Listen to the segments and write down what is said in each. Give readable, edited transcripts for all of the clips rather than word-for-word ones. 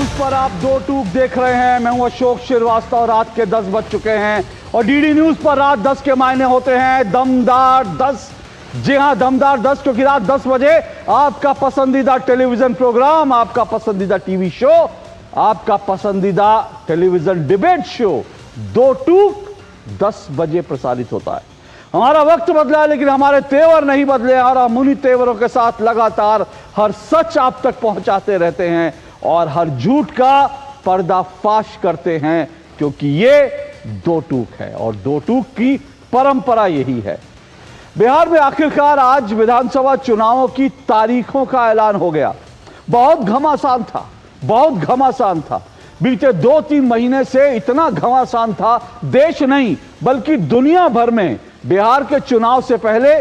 News पर आप दो टूक देख रहे हैं। मैं हूं अशोक श्रीवास्तव। रात के 10 बज चुके हैं और डीडी न्यूज पर रात 10 के मायने होते हैं दमदार 10। जी हां, दमदार 10, क्योंकि रात 10 बजे आपका पसंदीदा टेलीविजन प्रोग्राम, आपका पसंदीदा टीवी शो, आपका पसंदीदा टेलीविजन डिबेट शो दो टूक 10 बजे प्रसारित होता है। हमारा वक्त बदला है लेकिन हमारे तेवर नहीं बदले और हम उन्हीं तेवरों के साथ लगातार हर सच आप तक पहुंचाते रहते हैं और हर झूठ का पर्दाफाश करते हैं, क्योंकि ये दो टूक है और दो टूक की परंपरा यही है। बिहार में आखिरकार आज विधानसभा चुनावों की तारीखों का ऐलान हो गया। बहुत घमासान था, बहुत घमासान था। बीते 2-3 महीने से इतना घमासान था, देश नहीं बल्कि दुनिया भर में बिहार के चुनाव से पहले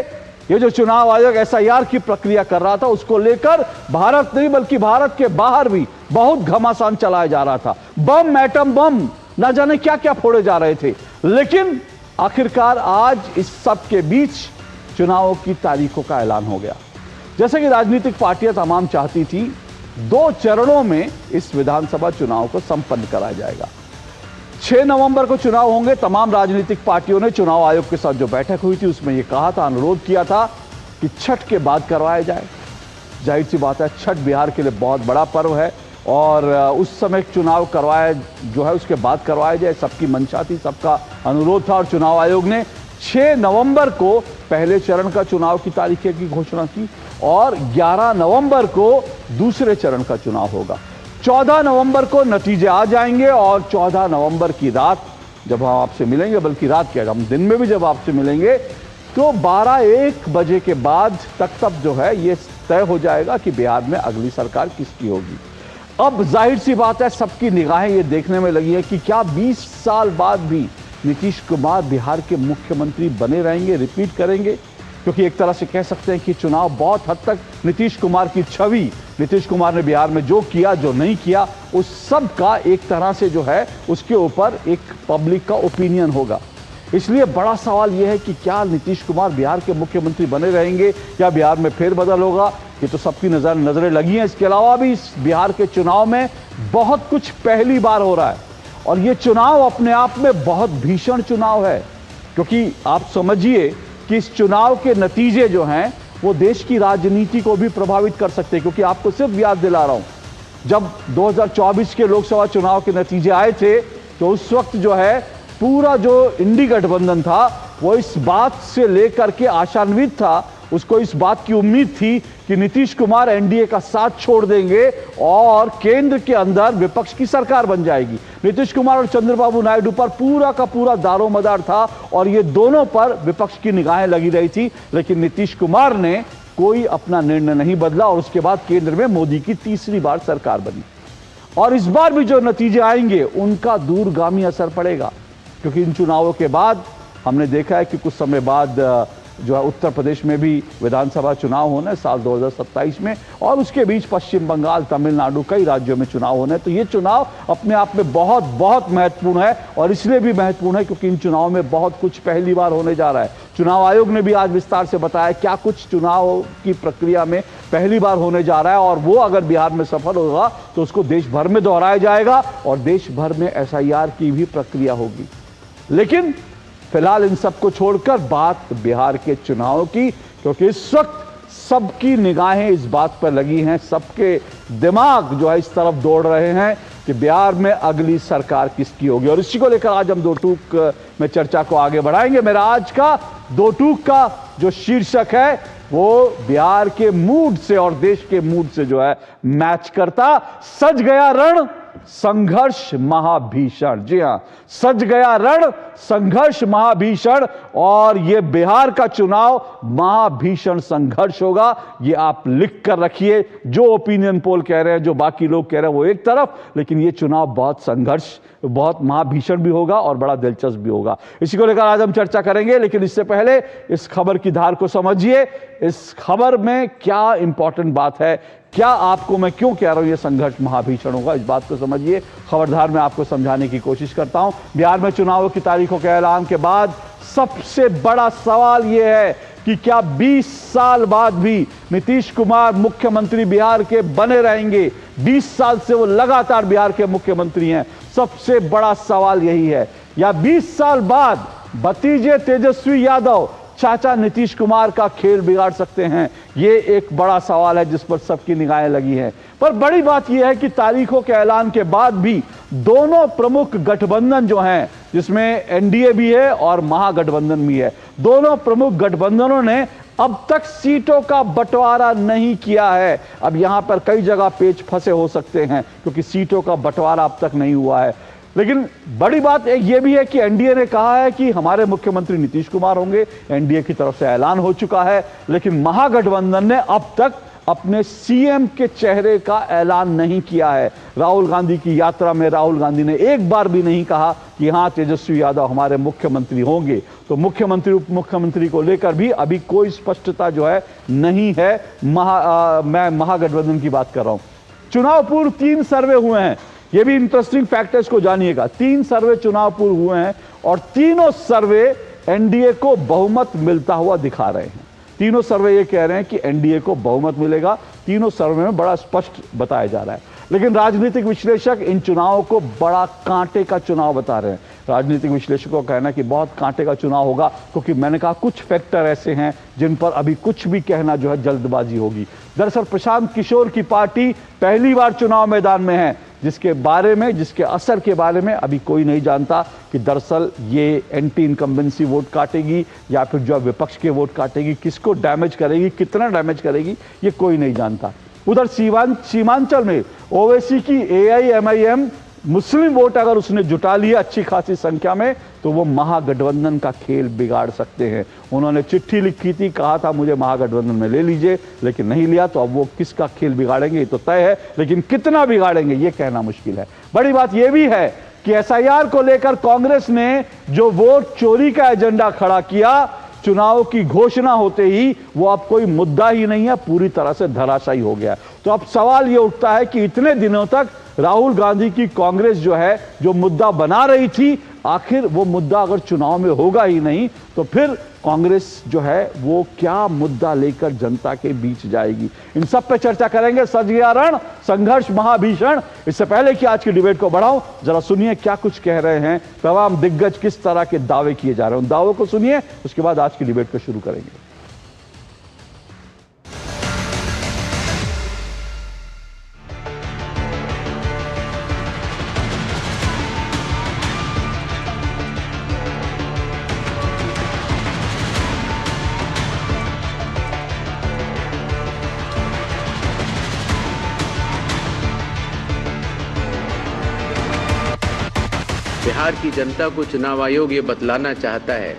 ये जो चुनाव आयोग SIR की प्रक्रिया कर रहा था, उसको लेकर भारत नहीं बल्कि भारत के बाहर भी बहुत घमासान चलाया जा रहा था। बम, एटम बम, न जाने क्या क्या फोड़े जा रहे थे। लेकिन आखिरकार आज इस सब के बीच चुनावों की तारीखों का ऐलान हो गया। जैसे कि राजनीतिक पार्टियां तमाम चाहती थी, 2 चरणों में इस विधानसभा चुनाव को संपन्न कराया जाएगा। 6 नवंबर को चुनाव होंगे। तमाम राजनीतिक पार्टियों ने चुनाव आयोग के साथ जो बैठक हुई थी उसमें यह कहा था, अनुरोध किया था कि छठ के बाद करवाया जाए। जाहिर सी बात है, छठ बिहार के लिए बहुत बड़ा पर्व है और उस समय चुनाव करवाया जो है उसके बाद करवाया जाए, सबकी मंशा थी, सबका अनुरोध था। और चुनाव आयोग ने 6 नवंबर को पहले चरण का चुनाव की तारीख की घोषणा की और 11 नवंबर को दूसरे चरण का चुनाव होगा। 14 नवंबर को नतीजे आ जाएंगे और 14 नवंबर की रात जब हम आपसे मिलेंगे, बल्कि रात क्या, हम दिन में भी जब आपसे मिलेंगे तो 12-1 बजे के बाद तब जो है ये तय हो जाएगा कि बिहार में अगली सरकार किसकी होगी। अब जाहिर सी बात है, सबकी निगाहें ये देखने में लगी है कि क्या 20 साल बाद भी नीतीश कुमार बिहार के मुख्यमंत्री बने रहेंगे, रिपीट करेंगे। क्योंकि एक तरह से कह सकते हैं कि चुनाव बहुत हद तक नीतीश कुमार की छवि, नीतीश कुमार ने बिहार में जो किया जो नहीं किया उस सब का एक तरह से जो है उसके ऊपर एक पब्लिक का ओपिनियन होगा। इसलिए बड़ा सवाल यह है कि क्या नीतीश कुमार बिहार के मुख्यमंत्री बने रहेंगे या बिहार में फेरबदल होगा। ये तो सबकी नजरें लगी हैं। इसके अलावा भी इस बिहार के चुनाव में बहुत कुछ पहली बार हो रहा है और ये चुनाव अपने आप में बहुत भीषण चुनाव है, क्योंकि आप समझिए कि इस चुनाव के नतीजे जो हैं वो देश की राजनीति को भी प्रभावित कर सकते हैं। क्योंकि आपको सिर्फ याद दिला रहा हूं, जब 2024 के लोकसभा चुनाव के नतीजे आए थे तो उस वक्त जो है पूरा जो इंडी गठबंधन था वो इस बात से लेकर के आशान्वित था, उसको इस बात की उम्मीद थी कि नीतीश कुमार NDA का साथ छोड़ देंगे और केंद्र के अंदर विपक्ष की सरकार बन जाएगी। नीतीश कुमार और चंद्रबाबू नायडू पर पूरा का पूरा दारोमदार था और ये दोनों पर विपक्ष की निगाहें लगी रही थी। लेकिन नीतीश कुमार ने कोई अपना निर्णय नहीं बदला और उसके बाद केंद्र में मोदी की तीसरी बार सरकार बनी। और इस बार भी जो नतीजे आएंगे उनका दूरगामी असर पड़ेगा, क्योंकि इन चुनावों के बाद हमने देखा है कि कुछ समय बाद जो है उत्तर प्रदेश में भी विधानसभा चुनाव होने साल 2027 में और उसके बीच पश्चिम बंगाल, तमिलनाडु, कई राज्यों में चुनाव होने। तो ये चुनाव अपने आप में बहुत बहुत महत्वपूर्ण है और इसलिए भी महत्वपूर्ण है क्योंकि इन चुनावों में बहुत कुछ पहली बार होने जा रहा है। चुनाव आयोग ने भी आज विस्तार से बताया क्या कुछ चुनाव की प्रक्रिया में पहली बार होने जा रहा है और वो अगर बिहार में सफल होगा तो उसको देश भर में दोहराया जाएगा और देश भर में SIR की भी प्रक्रिया होगी। लेकिन फिलहाल इन सबको छोड़कर बात बिहार के चुनाव की, क्योंकि इस वक्त सबकी निगाहें इस बात पर लगी हैं, सबके दिमाग जो है इस तरफ दौड़ रहे हैं कि बिहार में अगली सरकार किसकी होगी। और इसी को लेकर आज हम दो टूक में चर्चा को आगे बढ़ाएंगे। मेरा आज का दो टूक का जो शीर्षक है वो बिहार के मूड से और देश के मूड से जो है मैच करता। सज गया रण, संघर्ष महाभीषण। जी हां, सज गया रण, संघर्ष महाभीषण। और यह बिहार का चुनाव महाभीषण संघर्ष होगा, यह आप लिख कर रखिए। जो ओपिनियन पोल कह रहे हैं, जो बाकी लोग कह रहे हैं वो एक तरफ, लेकिन यह चुनाव बहुत संघर्ष, बहुत महाभीषण भी होगा और बड़ा दिलचस्प भी होगा। इसी को लेकर आज हम चर्चा करेंगे। लेकिन इससे पहले इस खबर की धार को समझिए। इस खबर में क्या इंपॉर्टेंट बात है, क्या आपको मैं क्यों कह रहा हूं ये संघर्ष महाभीषण होगा, इस बात को समझिए। खबरदार मैं आपको समझाने की कोशिश करता हूं। बिहार में चुनावों की तारीखों के ऐलान के बाद सबसे बड़ा सवाल यह है कि क्या 20 साल बाद भी नीतीश कुमार मुख्यमंत्री बिहार के बने रहेंगे। 20 साल से वो लगातार बिहार के मुख्यमंत्री हैं। सबसे बड़ा सवाल यही है, या 20 साल बाद भतीजे तेजस्वी यादव चाचा नीतीश कुमार का खेल बिगाड़ सकते हैं। ये एक बड़ा सवाल है जिस पर सबकी निगाहें लगी हैं। पर बड़ी बात यह है कि तारीखों के ऐलान के बाद भी दोनों प्रमुख गठबंधन जो हैं, जिसमें एनडीए भी है और महागठबंधन भी है, दोनों प्रमुख गठबंधनों ने अब तक सीटों का बंटवारा नहीं किया है। अब यहां पर कई जगह पेच फंसे हो सकते हैं क्योंकि सीटों का बंटवारा अब तक नहीं हुआ है। लेकिन बड़ी बात एक ये भी है कि एनडीए ने कहा है कि हमारे मुख्यमंत्री नीतीश कुमार होंगे। एनडीए की तरफ से ऐलान हो चुका है, लेकिन महागठबंधन ने अब तक अपने सीएम के चेहरे का ऐलान नहीं किया है। राहुल गांधी की यात्रा में राहुल गांधी ने एक बार भी नहीं कहा कि हां तेजस्वी यादव हमारे मुख्यमंत्री होंगे। तो मुख्यमंत्री उप मुख्यमंत्री को लेकर भी अभी कोई स्पष्टता जो है नहीं है। मैं महागठबंधन की बात कर रहा हूं। चुनाव पूर्व 3 सर्वे हुए हैं। ये भी इंटरेस्टिंग फैक्टर्स को जानिएगा। 3 सर्वे चुनाव पूर्व हुए हैं और तीनों सर्वे एनडीए को बहुमत मिलता हुआ दिखा रहे हैं। तीनों सर्वे ये कह रहे हैं कि एनडीए को बहुमत मिलेगा। तीनों सर्वे में बड़ा स्पष्ट बताया जा रहा है। लेकिन राजनीतिक विश्लेषक इन चुनावों को बड़ा कांटे का चुनाव बता रहे हैं। राजनीतिक विश्लेषकों का कहना है कि बहुत कांटे का चुनाव होगा, क्योंकि मैंने कहा कुछ फैक्टर ऐसे हैं जिन पर अभी कुछ भी कहना जो है जल्दबाजी होगी। दरअसल प्रशांत किशोर की पार्टी पहली बार चुनाव मैदान में है, जिसके असर के बारे में अभी कोई नहीं जानता कि दरअसल ये एंटी इनकम्बेंसी वोट काटेगी या फिर जो विपक्ष के वोट काटेगी, किसको डैमेज करेगी, कितना डैमेज करेगी, ये कोई नहीं जानता। उधर सीमांचल में ओवैसी की एआईएमआईएम मुस्लिम वोट अगर उसने जुटा लिया अच्छी खासी संख्या में, तो वो महागठबंधन का खेल बिगाड़ सकते हैं। उन्होंने चिट्ठी लिखी थी, कहा था मुझे महागठबंधन में ले लीजिए, लेकिन नहीं लिया। तो अब वो किसका खेल बिगाड़ेंगे ये तो तय है, लेकिन कितना बिगाड़ेंगे ये कहना मुश्किल है। बड़ी बात यह भी है कि एसआईआर को लेकर कांग्रेस ने जो वोट चोरी का एजेंडा खड़ा किया, चुनाव की घोषणा होते ही वो अब कोई मुद्दा ही नहीं है, पूरी तरह से धराशायी हो गया। तो अब सवाल ये उठता है कि इतने दिनों तक राहुल गांधी की कांग्रेस जो है जो मुद्दा बना रही थी, आखिर वो मुद्दा अगर चुनाव में होगा ही नहीं तो फिर कांग्रेस जो है वो क्या मुद्दा लेकर जनता के बीच जाएगी। इन सब पे चर्चा करेंगे। सज गया रण, संघर्ष महाभीषण। इससे पहले कि आज की डिबेट को बढ़ाऊं, जरा सुनिए क्या कुछ कह रहे हैं तमाम दिग्गज, किस तरह के दावे किए जा रहे हैं। उन दावों को सुनिए, उसके बाद आज की डिबेट को शुरू करेंगे। बिहार की जनता को चुनाव आयोग ये बतलाना चाहता है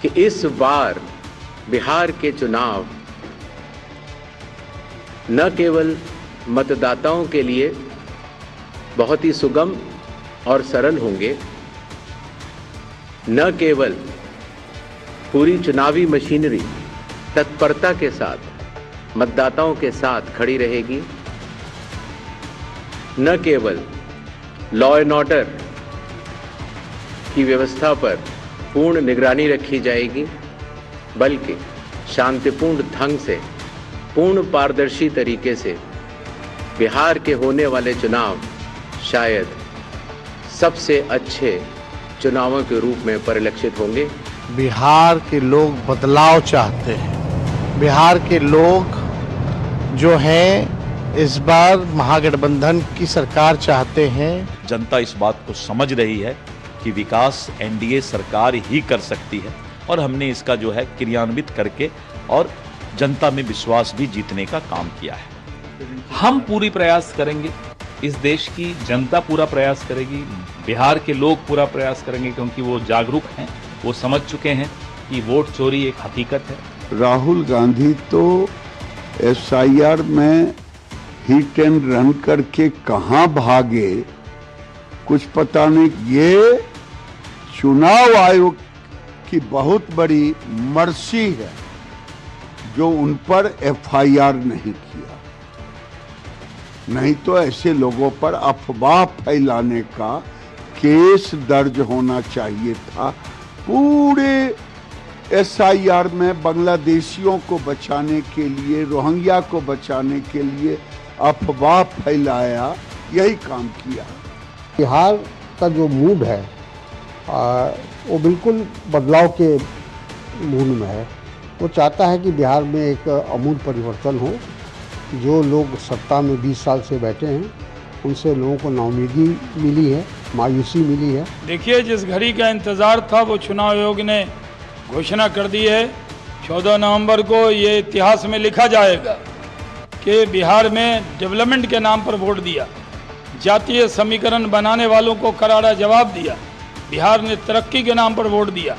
कि इस बार बिहार के चुनाव न केवल मतदाताओं के लिए बहुत ही सुगम और सरल होंगे, न केवल पूरी चुनावी मशीनरी तत्परता के साथ मतदाताओं के साथ खड़ी रहेगी, न केवल लॉ एंड ऑर्डर की व्यवस्था पर पूर्ण निगरानी रखी जाएगी, बल्कि शांतिपूर्ण ढंग से, पूर्ण पारदर्शी तरीके से बिहार के होने वाले चुनाव शायद सबसे अच्छे चुनावों के रूप में परिलक्षित होंगे। बिहार के लोग बदलाव चाहते हैं। बिहार के लोग जो हैं इस बार महागठबंधन की सरकार चाहते हैं। जनता इस बात को समझ रही है कि विकास एनडीए सरकार ही कर सकती है और हमने इसका जो है क्रियान्वित करके और जनता में विश्वास भी जीतने का काम किया है। हम पूरी प्रयास करेंगे, इस देश की जनता पूरा प्रयास करेगी, बिहार के लोग पूरा प्रयास करेंगे, क्योंकि वो जागरूक हैं, वो समझ चुके हैं कि वोट चोरी एक हकीकत है। राहुल गांधी तो एसआईआर में हिट एंड रन करके कहां भागे कुछ पता नहीं। ये चुनाव आयोग की बहुत बड़ी मर्सी है जो उन पर एफआईआर नहीं किया, नहीं तो ऐसे लोगों पर अफवाह फैलाने का केस दर्ज होना चाहिए था। पूरे एसआईआर में बांग्लादेशियों को बचाने के लिए, रोहिंग्या को बचाने के लिए अफवाह फैलाया, यही काम किया। बिहार का जो मूड है वो बिल्कुल बदलाव के मूड में है। वो चाहता है कि बिहार में एक आमूल परिवर्तन हो। जो लोग सत्ता में 20 साल से बैठे हैं उनसे लोगों को नाउमीदी मिली है, मायूसी मिली है। देखिए, जिस घड़ी का इंतज़ार था वो चुनाव आयोग ने घोषणा कर दी है। 14 नवंबर को ये इतिहास में लिखा जाएगा कि बिहार में डेवलपमेंट के नाम पर वोट दिया, जातीय समीकरण बनाने वालों को करारा जवाब दिया, बिहार ने तरक्की के नाम पर वोट दिया।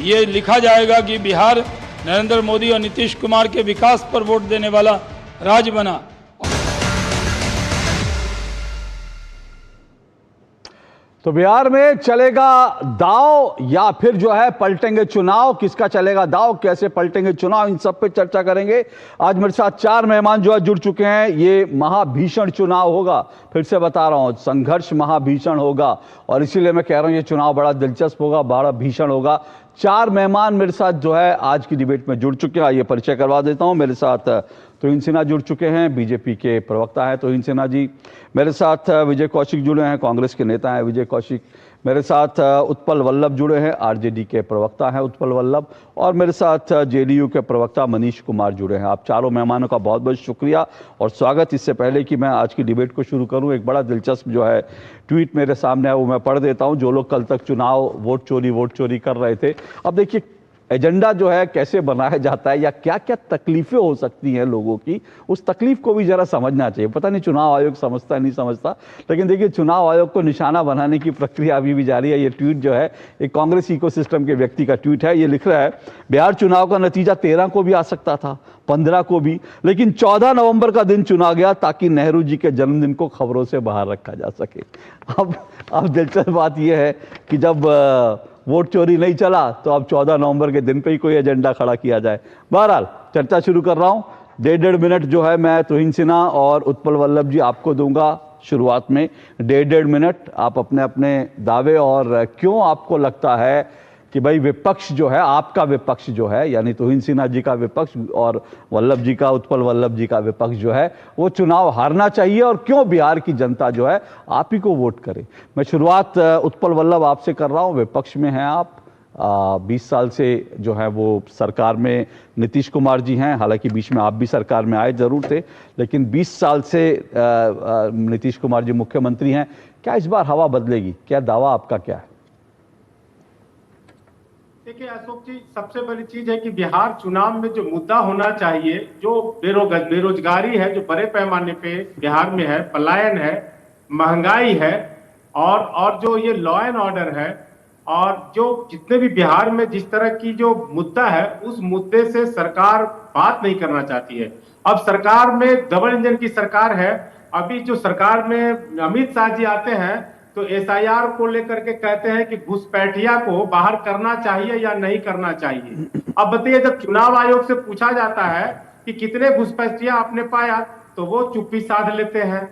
ये लिखा जाएगा कि बिहार नरेंद्र मोदी और नीतीश कुमार के विकास पर वोट देने वाला राज्य बना। तो बिहार में चलेगा दाव या फिर जो है पलटेंगे चुनाव? किसका चलेगा दाव, कैसे पलटेंगे चुनाव, इन सब पे चर्चा करेंगे। आज मेरे साथ 4 मेहमान जो है जुड़ चुके हैं। ये महाभीषण चुनाव होगा, फिर से बता रहा हूं, संघर्ष महाभीषण होगा और इसीलिए मैं कह रहा हूं ये चुनाव बड़ा दिलचस्प होगा, बड़ा भीषण होगा। 4 मेहमान मेरे साथ जो है आज की डिबेट में जुड़ चुके हैं। ये परिचय करवा देता हूं। मेरे साथ तुहिन सिन्हा जुड़ चुके हैं, बीजेपी के प्रवक्ता हैं तुहिन सिन्हा जी। मेरे साथ विजय कौशिक जुड़े हैं, कांग्रेस के नेता हैं विजय कौशिक। मेरे साथ उत्पल वल्लभ जुड़े हैं, आरजेडी के प्रवक्ता हैं उत्पल वल्लभ। और मेरे साथ जेडीयू के प्रवक्ता मनीष कुमार जुड़े हैं। आप चारों मेहमानों का बहुत बहुत शुक्रिया और स्वागत। इससे पहले कि मैं आज की डिबेट को शुरू करूं, एक बड़ा दिलचस्प जो है ट्वीट मेरे सामने है, वो मैं पढ़ देता हूं। जो लोग कल तक चुनाव वोट चोरी कर रहे थे, अब देखिए एजेंडा जो है कैसे बनाया जाता है या क्या क्या तकलीफें हो सकती हैं लोगों की, उस तकलीफ को भी जरा समझना चाहिए। पता नहीं चुनाव आयोग समझता नहीं समझता, लेकिन देखिए चुनाव आयोग को निशाना बनाने की प्रक्रिया अभी भी जारी है। ये ट्वीट जो है एक कांग्रेस इकोसिस्टम के व्यक्ति का ट्वीट है। ये लिख रहा है, बिहार चुनाव का नतीजा 13 को भी आ सकता था, 15 को भी, लेकिन 14 नवंबर का दिन चुना गया ताकि नेहरू जी के जन्मदिन को खबरों से बाहर रखा जा सके। अब दिलचस्प बात यह है कि जब वोट चोरी नहीं चला तो अब 14 नवंबर के दिन पे ही कोई एजेंडा खड़ा किया जाए। बहरहाल चर्चा शुरू कर रहा हूं। 1.5 मिनट जो है मैं तुहिन सिन्हा और उत्पल वल्लभ जी आपको दूंगा शुरुआत में। 1.5 मिनट आप अपने अपने दावे और क्यों आपको लगता है कि भाई विपक्ष जो है, आपका विपक्ष जो है, यानी तुहिन सिन्हा जी का विपक्ष और वल्लभ जी का, उत्पल वल्लभ जी का विपक्ष जो है, वो चुनाव हारना चाहिए और क्यों बिहार की जनता जो है आप ही को वोट करे। मैं शुरुआत उत्पल वल्लभ आपसे कर रहा हूं। विपक्ष में हैं आप, 20 साल से जो है वो सरकार में नीतीश कुमार जी हैं, हालांकि बीच में आप भी सरकार में आए जरूर थे, लेकिन 20 साल से नीतीश कुमार जी मुख्यमंत्री हैं। क्या इस बार हवा बदलेगी? क्या दावा आपका क्या है? देखिए अशोक जी, सबसे बड़ी चीज है कि बिहार चुनाव में जो मुद्दा होना चाहिए, जो बेरोजगारी है जो बड़े पैमाने पे बिहार में है, पलायन है, महंगाई है और जो ये लॉ एंड ऑर्डर है, और जो जितने भी बिहार में जिस तरह की जो मुद्दा है, उस मुद्दे से सरकार बात नहीं करना चाहती है। अब सरकार में डबल इंजन की सरकार है। अभी जो सरकार में अमित शाह जी आते हैं तो एसआईआर को लेकर के कहते हैं कि घुसपैठिया को बाहर करना चाहिए या नहीं करना चाहिए। अब बताइए, जब चुनाव आयोग से पूछा जाता है कि कितने घुसपैठिया आपने पाया, तो वो चुप्पी साध लेते हैं।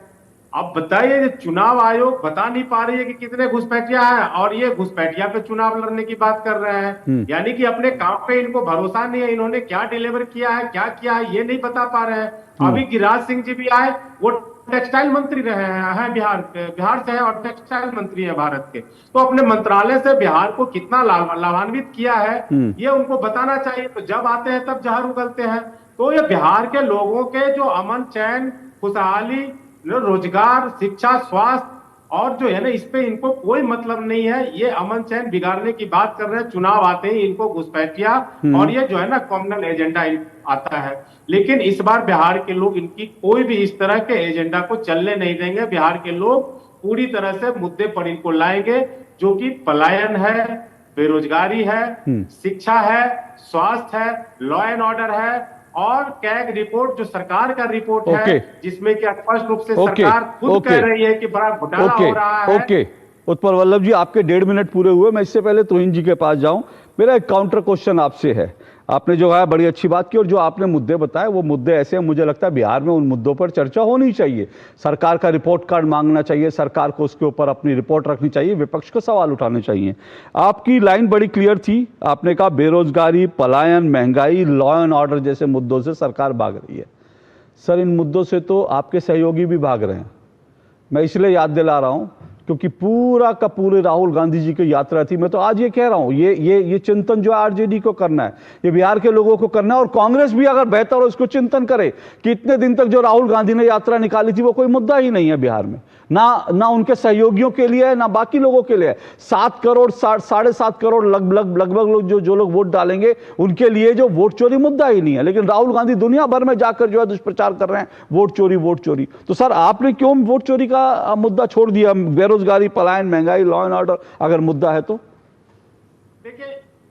अब बताइए, चुनाव आयोग बता नहीं पा रही है कि कितने घुसपैठिया हैं और ये घुसपैठिया पे चुनाव लड़ने की बात कर रहे हैं। यानी कि अपने काम पे इनको भरोसा नहीं है, इन्होंने क्या डिलीवर किया है, क्या किया है, ये नहीं बता पा रहे हैं। अभी गिरिराज सिंह जी भी आए, वो टेक्सटाइल मंत्री रहे हैं, बिहार से है और टेक्सटाइल मंत्री है भारत के, तो अपने मंत्रालय से बिहार को कितना लाभान्वित किया है ये उनको बताना चाहिए। तो जब आते हैं तब जहर उगलते हैं। तो ये बिहार के लोगों के जो अमन, चैन, खुशहाली, रोजगार, शिक्षा, स्वास्थ्य और जो है ना, इस पे इनको कोई मतलब नहीं है। ये अमन चैन बिगाड़ने की बात कर रहे हैं। चुनाव आते ही इनको घुसपैठिया और ये जो है ना कॉम्युनल एजेंडा आता है। लेकिन इस बार बिहार के लोग इनकी कोई भी इस तरह के एजेंडा को चलने नहीं देंगे। बिहार के लोग पूरी तरह से मुद्दे पर इनको लाएंगे, जो कि पलायन है, बेरोजगारी है, शिक्षा है, स्वास्थ्य है, लॉ एंड ऑर्डर है और कैग रिपोर्ट जो सरकार का रिपोर्ट है, जिसमें कि स्पष्ट रूप से सरकार खुद कह रही है कि बड़ा घोटाला हो रहा है। उत्पल वल्लभ जी, आपके 1.5 मिनट पूरे हुए। मैं इससे पहले तुहिन जी के पास जाऊं, मेरा एक काउंटर क्वेश्चन आपसे है। आपने जो है बड़ी अच्छी बात की, और जो आपने मुद्दे बताए वो मुद्दे ऐसे हैं, मुझे लगता है बिहार में उन मुद्दों पर चर्चा होनी चाहिए। सरकार का रिपोर्ट कार्ड मांगना चाहिए, सरकार को उसके ऊपर अपनी रिपोर्ट रखनी चाहिए, विपक्ष को सवाल उठाने चाहिए। आपकी लाइन बड़ी क्लियर थी, आपने कहा बेरोजगारी, पलायन, महंगाई, लॉ एंड ऑर्डर जैसे मुद्दों से सरकार भाग रही है। सर, इन मुद्दों से तो आपके सहयोगी भी भाग रहे हैं। मैं इसलिए याद दिला रहा हूं क्योंकि पूरा का पूरे राहुल गांधी जी की यात्रा थी। मैं तो आज ये कह रहा हूं, ये चिंतन जो आरजेडी को करना है, ये बिहार के लोगों को करना है, और कांग्रेस भी अगर बेहतर हो इसको चिंतन करे कि इतने दिन तक जो राहुल गांधी ने यात्रा निकाली थी वो कोई मुद्दा ही नहीं है बिहार में, ना उनके सहयोगियों के लिए है, ना बाकी लोगों के लिए है। 7 करोड़ 7.5 करोड़ लगभग लोग जो लोग वोट डालेंगे उनके लिए जो वोट चोरी मुद्दा ही नहीं है। लेकिन राहुल गांधी दुनिया भर में जाकर जो है दुष्प्रचार कर रहे हैं, वोट चोरी। तो सर, आपने क्यों वोट चोरी का मुद्दा छोड़ दिया? बेरोजगारी, पलायन, महंगाई, लॉ एंड ऑर्डर अगर मुद्दा है तो? देखिए,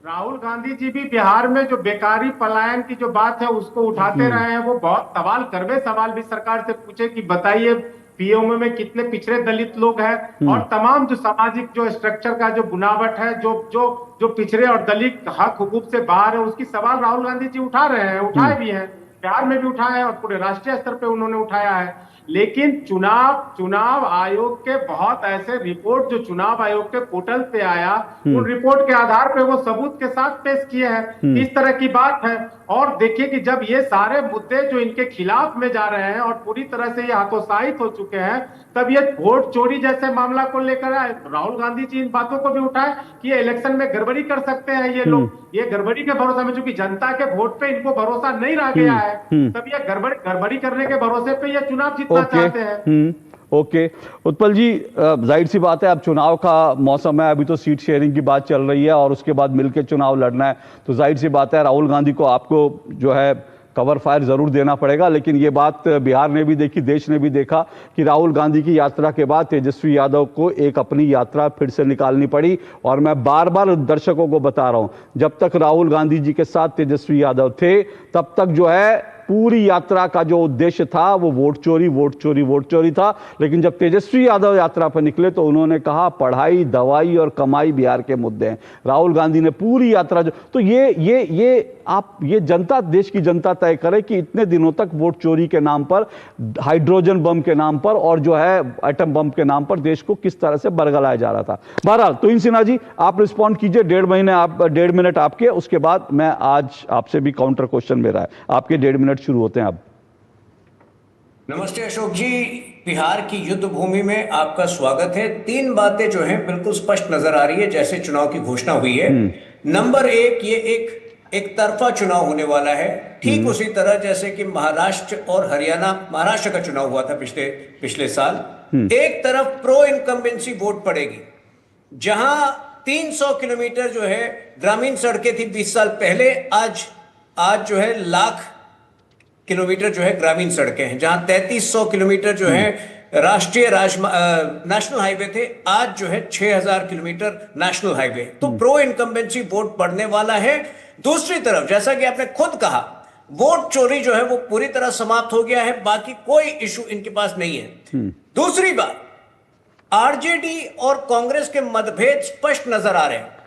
राहुल गांधी जी भी बिहार में जो बेकारी, पलायन की जो बात है उसको उठाते रहे हैं। वो बहुत सवाल करवे सवाल भी सरकार से पूछे कि बताइए पीएमओ में कितने पिछड़े दलित लोग हैं, और तमाम जो सामाजिक जो स्ट्रक्चर का जो बुनावट है, जो पिछड़े और दलित हक हुकूक से बाहर है, उसकी सवाल राहुल गांधी जी उठा रहे हैं, उठाए भी हैं, बिहार में भी उठाया है और पूरे राष्ट्रीय स्तर पे उन्होंने उठाया है। लेकिन चुनाव आयोग के बहुत ऐसे रिपोर्ट जो चुनाव आयोग के पोर्टल पे आया, उन रिपोर्ट के आधार पे वो सबूत के साथ पेश किए हैं। इस तरह की बात है। और देखिए कि जब ये सारे मुद्दे जो इनके खिलाफ में जा रहे हैं और पूरी तरह से ये हतोत्साहित हो चुके हैं, तब ये वोट चोरी जैसे मामला को लेकर आए, राहुल गांधी जी इन बातों को भी उठाए कि ये इलेक्शन में गड़बड़ी कर सकते हैं ये लोग। ये गड़बड़ी के भरोसा में, चूंकि जनता के वोट पे इनको भरोसा नहीं रह गया है, तब ये गड़बड़ी करने के भरोसे पे ये चुनाव जीतना चाहते हैं। ओके उत्पल जी, जाहिर सी बात है अब चुनाव का मौसम है, अभी तो सीट शेयरिंग की बात चल रही है और उसके बाद मिलकर चुनाव लड़ना है, तो जाहिर सी बात है राहुल गांधी को आपको जो है कवर फायर जरूर देना पड़ेगा। लेकिन ये बात बिहार ने भी देखी, देश ने भी देखा कि राहुल गांधी की यात्रा के बाद तेजस्वी यादव को एक अपनी यात्रा फिर से निकालनी पड़ी। और मैं बार बार दर्शकों को बता रहा हूं, जब तक राहुल गांधी जी के साथ तेजस्वी यादव थे तब तक जो है पूरी यात्रा का जो उद्देश्य था वो वोट चोरी था। लेकिन जब तेजस्वी यादव यात्रा पर निकले तो उन्होंने कहा पढ़ाई, दवाई और कमाई बिहार के मुद्दे हैं। राहुल गांधी ने पूरी यात्रा तो ये जनता, देश की जनता तय करे कि इतने दिनों तक वोट चोरी के नाम पर, हाइड्रोजन बम के नाम पर और जो है एटम बम के नाम पर देश को किस तरह से बरगलाया जा रहा था। बहरहाल तो सिन्हा जी आप रिस्पॉन्ड कीजिए, 1.5 मिनट आपके, उसके बाद मैं आज आपसे भी काउंटर क्वेश्चन मेरा है। आपके 1.5 मिनट शुरू होते हैं अब। नमस्ते अशोक जी, बिहार की युद्ध भूमि में आपका स्वागत है। 3 बातें जो हैं बिल्कुल स्पष्ट नजर आ रही है जैसे चुनाव की घोषणा हुई है। नंबर 1, ये एक तरफा चुनाव होने वाला है, ठीक उसी तरह जैसे कि महाराष्ट्र और हरियाणा, महाराष्ट्र का चुनाव हुआ था पिछले साल। एक तरफ प्रो इनकम्बेंसी वोट पड़ेगी, जहां 300 किलोमीटर जो है ग्रामीण सड़कें थी 20 साल पहले, आज जो है लाख किलोमीटर जो है ग्रामीण सड़कें हैं। जहां 3300 किलोमीटर जो है राष्ट्रीय नेशनल हाईवे थे, आज जो है 6000 किलोमीटर नेशनल हाईवे। तो प्रो इनकम्बेंसी वोट पड़ने वाला है। दूसरी तरफ जैसा कि आपने खुद कहा, वोट चोरी जो है वो पूरी तरह समाप्त हो गया है, बाकी कोई इशू इनके पास नहीं है। दूसरी बात, आरजेडी और कांग्रेस के मतभेद स्पष्ट नजर आ रहे हैं।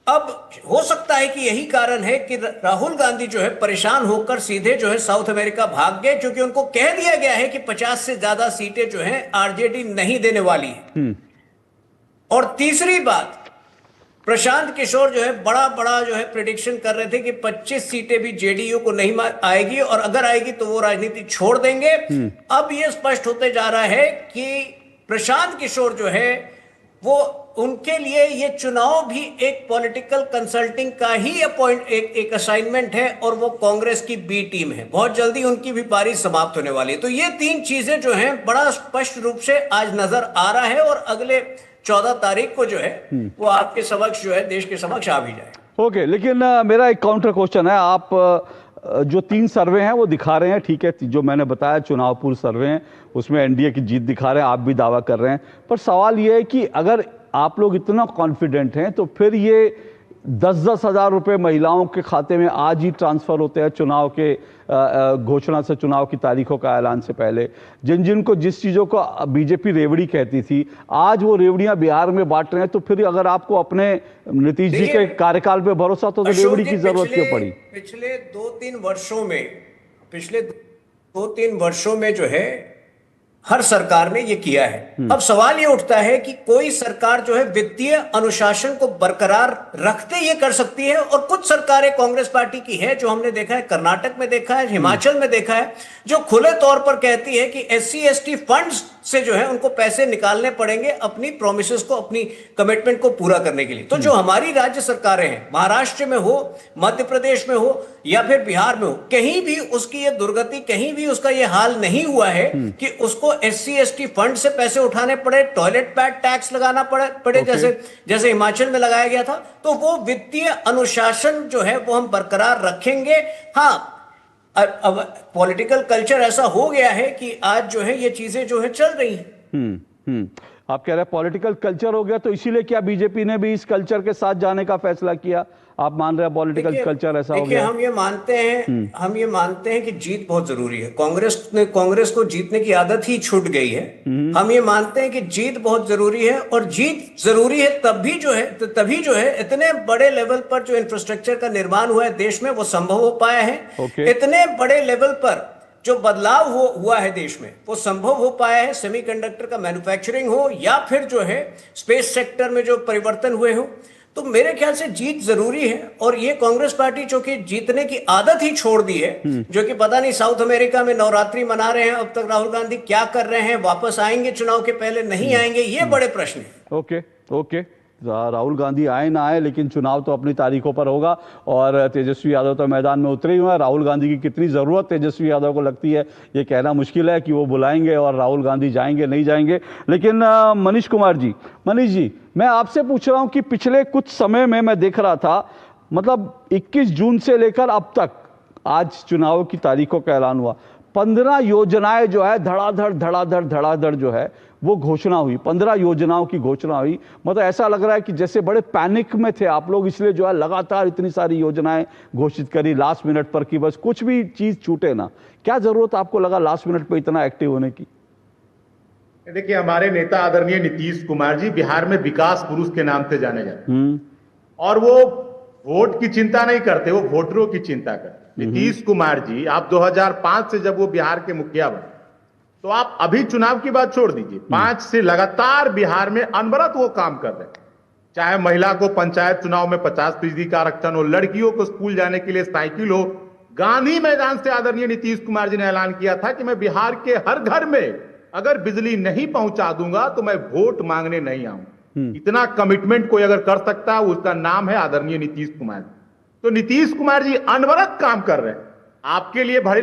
अब हो सकता है कि यही कारण है कि राहुल गांधी जो है परेशान होकर सीधे जो है साउथ अमेरिका भाग गए, क्योंकि उनको कह दिया गया है कि 50 से ज्यादा सीटें जो है आरजेडी नहीं देने वाली है। और तीसरी बात, प्रशांत किशोर जो है बड़ा जो है प्रेडिक्शन कर रहे थे कि 25 सीटें भी जेडीयू को नहीं आएगी, और अगर आएगी तो वो राजनीति छोड़ देंगे। अब ये स्पष्ट होते जा रहा है कि प्रशांत किशोर जो है वो, उनके लिए ये चुनाव भी एक पॉलिटिकल कंसल्टिंग का ही एक असाइनमेंट है, और वो कांग्रेस की बी टीम है। बहुत जल्दी उनकी भी पारी समाप्त होने वाली है। तो ये 3 चीजें जो हैं बड़ा स्पष्ट रूप से आज नजर आ रहा है, और अगले 14 तारीख को जो है वो आपके समक्ष जो है, देश के समक्ष आ भी जाए। ओके, लेकिन मेरा एक काउंटर क्वेश्चन है। आप जो 3 सर्वे हैं वो दिखा रहे हैं, ठीक है, जो मैंने बताया चुनाव पूर्व सर्वे हैं उसमें एनडीए की जीत दिखा रहे हैं, आप भी दावा कर रहे हैं। पर सवाल ये है कि अगर आप लोग इतना कॉन्फिडेंट हैं तो फिर ये 10-10 हजार रुपए महिलाओं के खाते में आज ही ट्रांसफर होते हैं चुनाव के घोषणा से, चुनाव की तारीखों का ऐलान से पहले। जिनको जिस चीज़ों को बीजेपी रेवड़ी कहती थी, आज वो रेवड़ियां बिहार में बांट रहे हैं। तो फिर अगर आपको अपने नीतीश जी के कार्यकाल पे भरोसा तो रेवड़ी की जरूरत क्यों पड़ी? पिछले 2-3 वर्षों में जो है हर सरकार ने ये किया है। अब सवाल ये उठता है कि कोई सरकार जो है वित्तीय अनुशासन को बरकरार रखते ये कर सकती है, और कुछ सरकारें कांग्रेस पार्टी की है जो हमने देखा है, कर्नाटक में देखा है, हिमाचल में देखा है, जो खुले तौर पर कहती है कि SC/ST फंड्स से जो है उनको पैसे निकालने पड़ेंगे अपनी प्रोमिसेस को, अपनी कमिटमेंट को पूरा करने के लिए। तो जो हमारी राज्य सरकारें हैं, महाराष्ट्र में हो, मध्य प्रदेश में हो या फिर बिहार में हो, कहीं भी उसकी ये दुर्गति, कहीं भी उसका ये हाल नहीं हुआ है कि उसको SC/ST फंड से पैसे उठाने पड़े, टॉयलेट पैड टैक्स लगाना पड़े जैसे हिमाचल में लगाया गया था। तो वो वित्तीय अनुशासन जो है वो हम बरकरार रखेंगे। हाँ, अब पॉलिटिकल कल्चर ऐसा हो गया है कि आज जो है ये चीजें जो है चल रही हैं। आप कह रहे हैं पॉलिटिकल कल्चर हो गया, तो इसीलिए क्या बीजेपी ने भी इस कल्चर के साथ जाने का फैसला किया? आप मान रहे हैं पॉलिटिकल कल्चर ऐसा हो गया? हम ये मानते हैं कि जीत बहुत जरूरी है। कांग्रेस को जीतने की आदत ही छूट गई है। हम ये मानते हैं कि जीत बहुत जरूरी है, और जीत जरूरी है तभी जो है इतने बड़े लेवल पर जो इंफ्रास्ट्रक्चर का निर्माण हुआ है देश में वो संभव हो पाया है। इतने बड़े लेवल पर जो बदलाव हुआ है देश में वो संभव हो पाया है। सेमीकंडक्टर का मैन्युफैक्चरिंग हो या फिर जो है स्पेस सेक्टर में जो परिवर्तन हुए हो, तो मेरे ख्याल से जीत जरूरी है। और ये कांग्रेस पार्टी जो कि जीतने की आदत ही छोड़ दी है, जो कि पता नहीं साउथ अमेरिका में नवरात्रि मना रहे हैं, अब तक राहुल गांधी क्या कर रहे हैं, वापस आएंगे चुनाव के पहले, नहीं आएंगे, ये बड़े प्रश्न है। ओके, राहुल गांधी आए ना आए, लेकिन चुनाव तो अपनी तारीखों पर होगा। और तेजस्वी यादव तो मैदान में उतरे हुए हैं। राहुल गांधी की कितनी ज़रूरत तेजस्वी यादव को लगती है ये कहना मुश्किल है कि वो बुलाएंगे और राहुल गांधी जाएंगे नहीं जाएंगे। लेकिन मनीष जी, मैं आपसे पूछ रहा हूं कि पिछले कुछ समय में मैं देख रहा था, मतलब 21 जून से लेकर अब तक, आज चुनाव की तारीखों का ऐलान हुआ, 15 योजनाएं जो है धड़ाधड़ जो है वो घोषणा हुई। 15 योजनाओं की घोषणा हुई। मतलब ऐसा लग रहा है कि जैसे बड़े पैनिक में थे आप लोग, इसलिए जो है लगातार इतनी सारी योजनाएं घोषित करी लास्ट मिनट पर कि बस कुछ भी चीज छूटे ना। क्या जरूरत आपको लगा लास्ट मिनट पर इतना एक्टिव होने की? देखिए, हमारे नेता आदरणीय नीतीश कुमार जी बिहार में विकास पुरुष के नाम से जाने जाते हैं, और वो वोट की चिंता नहीं करते, वो वोटरों की चिंता करते। नीतीश कुमार जी, आप 2005 से जब वो बिहार के मुखिया बने, तो आप अभी चुनाव की बात छोड़ दीजिए, 5 से लगातार बिहार में अनवरत वो काम कर रहे हैं। चाहे महिला को पंचायत चुनाव में 50% का आरक्षण हो, लड़कियों को स्कूल जाने के लिए साइकिल हो। गांधी मैदान से आदरणीय नीतीश कुमार जी ने ऐलान किया था कि मैं बिहार के हर घर में अगर बिजली नहीं पहुंचा दूंगा तो मैं वोट मांगने नहीं आऊंगा। इतना कमिटमेंट कोई अगर कर सकता है, उसका नाम है आदरणीय नीतीश कुमार। तो नीतीश कुमार जी अनवरत काम कर रहे हैं। आपके लिए भले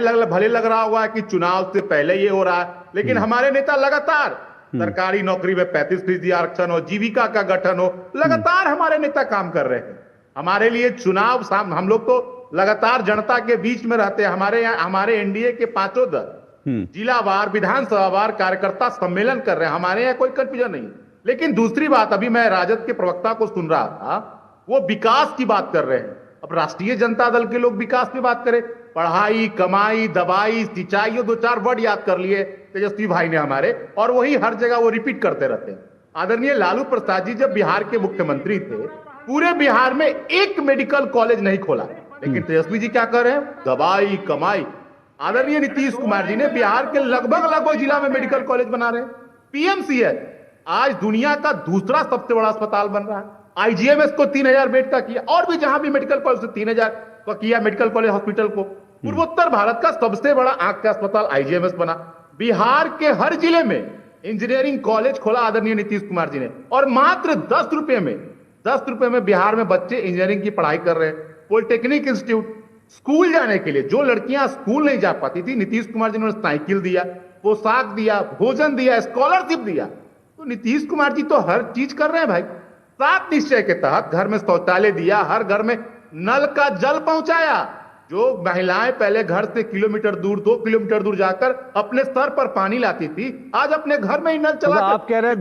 लग रहा होगा कि चुनाव से पहले ये हो रहा है, लेकिन हमारे नेता लगातार सरकारी नौकरी में 35% आरक्षण हो, जीविका का गठन हो, लगातार हमारे नेता काम कर रहे हैं। हमारे लिए चुनाव, हम लोग तो लगातार जनता के बीच में रहते हैं। हमारे एनडीए के 5 दल जिलावार, विधानसभावार कार्यकर्ता सम्मेलन कर रहे हैं। हमारे यहाँ कोई कंफ्यूजन नहीं। लेकिन दूसरी बात, अभी मैं राजद के प्रवक्ता को सुन रहा था, वो विकास की बात कर रहे हैं। अब राष्ट्रीय जनता दल के लोग विकास की बात करें, पढ़ाई, कमाई, दवाई, सिंचाई, 2-4 वर्ड याद कर लिए तेजस्वी भाई ने हमारे, और वही हर जगह वो रिपीट करते रहते हैं। आदरणीय लालू प्रसाद जी जब बिहार के मुख्यमंत्री थे, पूरे बिहार में एक मेडिकल कॉलेज नहीं खोला, लेकिन तेजस्वी जी क्या कर रहे हैं? दवाई, कमाई। आदरणीय नीतीश कुमार जी ने बिहार के लगभग जिला में मेडिकल कॉलेज बना रहे हैं। पीएमसीएच आज दुनिया का दूसरा सबसे बड़ा अस्पताल बन रहा है। आईजीएमएस को 3000 बेड का किया, और भी जहां भी मेडिकल कॉलेज 3000 का किया मेडिकल कॉलेज हॉस्पिटल को। पूर्वोत्तर भारत का सबसे बड़ा आंख का अस्पताल आईजीएमएस बना। बिहार के हर जिले में इंजीनियरिंग कॉलेज खोला आदरणीय नीतीश कुमार जी ने, और मात्र 10 रुपए में बिहार में बच्चे इंजीनियरिंग की पढ़ाई कर रहे हैं। पॉलिटेक्निक इंस्टीट्यूट, स्कूल जाने के लिए जो लड़कियां स्कूल नहीं जा पाती थी, नीतीश कुमार जी ने साइकिल दिया, पोशाक दिया, भोजन दिया, स्कॉलरशिप दिया। तो नीतीश कुमार जी तो हर चीज कर रहे हैं भाई। 7 निश्चय के तहत घर में शौचालय दिया, हर घर में नल का जल पहुंचाया। जो महिलाएं पहले घर से 2 किलोमीटर दूर जाकर अपने सर पर पानी लाती थी, आज अपने घर में ही नल चला। आप कह रहे हैं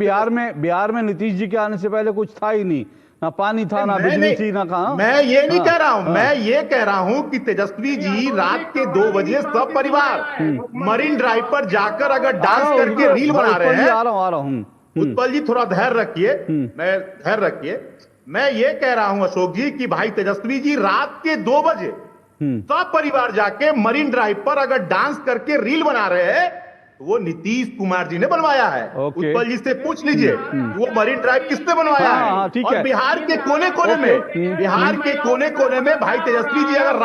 बिहार में नीतीश जी के आने से पहले कुछ था ही नहीं, ना पानी था, ना मैं बिजली नहीं- थी, ना कहा। मैं ये नहीं हाँ, कह रहा हूं, हाँ। मैं ये कह रहा हूं कि तेजस्वी जी रात के 2 बजे सब परिवार मरीन ड्राइव पर जाकर अगर डांस करके रील बना रहे हैं। आ रहा हूं। उत्पल जी थोड़ा धैर्य रखिए, धैर्य रखिए। मैं ये कह रहा हूं अशोक जी कि भाई तेजस्वी जी रात के 2 बजे सब परिवार जाके मरीन ड्राइव पर अगर डांस करके रील बना रहे हैं तो वो नीतीश कुमार जी ने बनवाया है। ओके। उत्पल जी से पूछ लीजिए वो मरीन ड्राइव किसने बनवाया हाँ, है। हाँ, ठीक और है। बिहार के कोने कोने में, बिहार के कोने कोने में भाई तेजस्वी जी अगर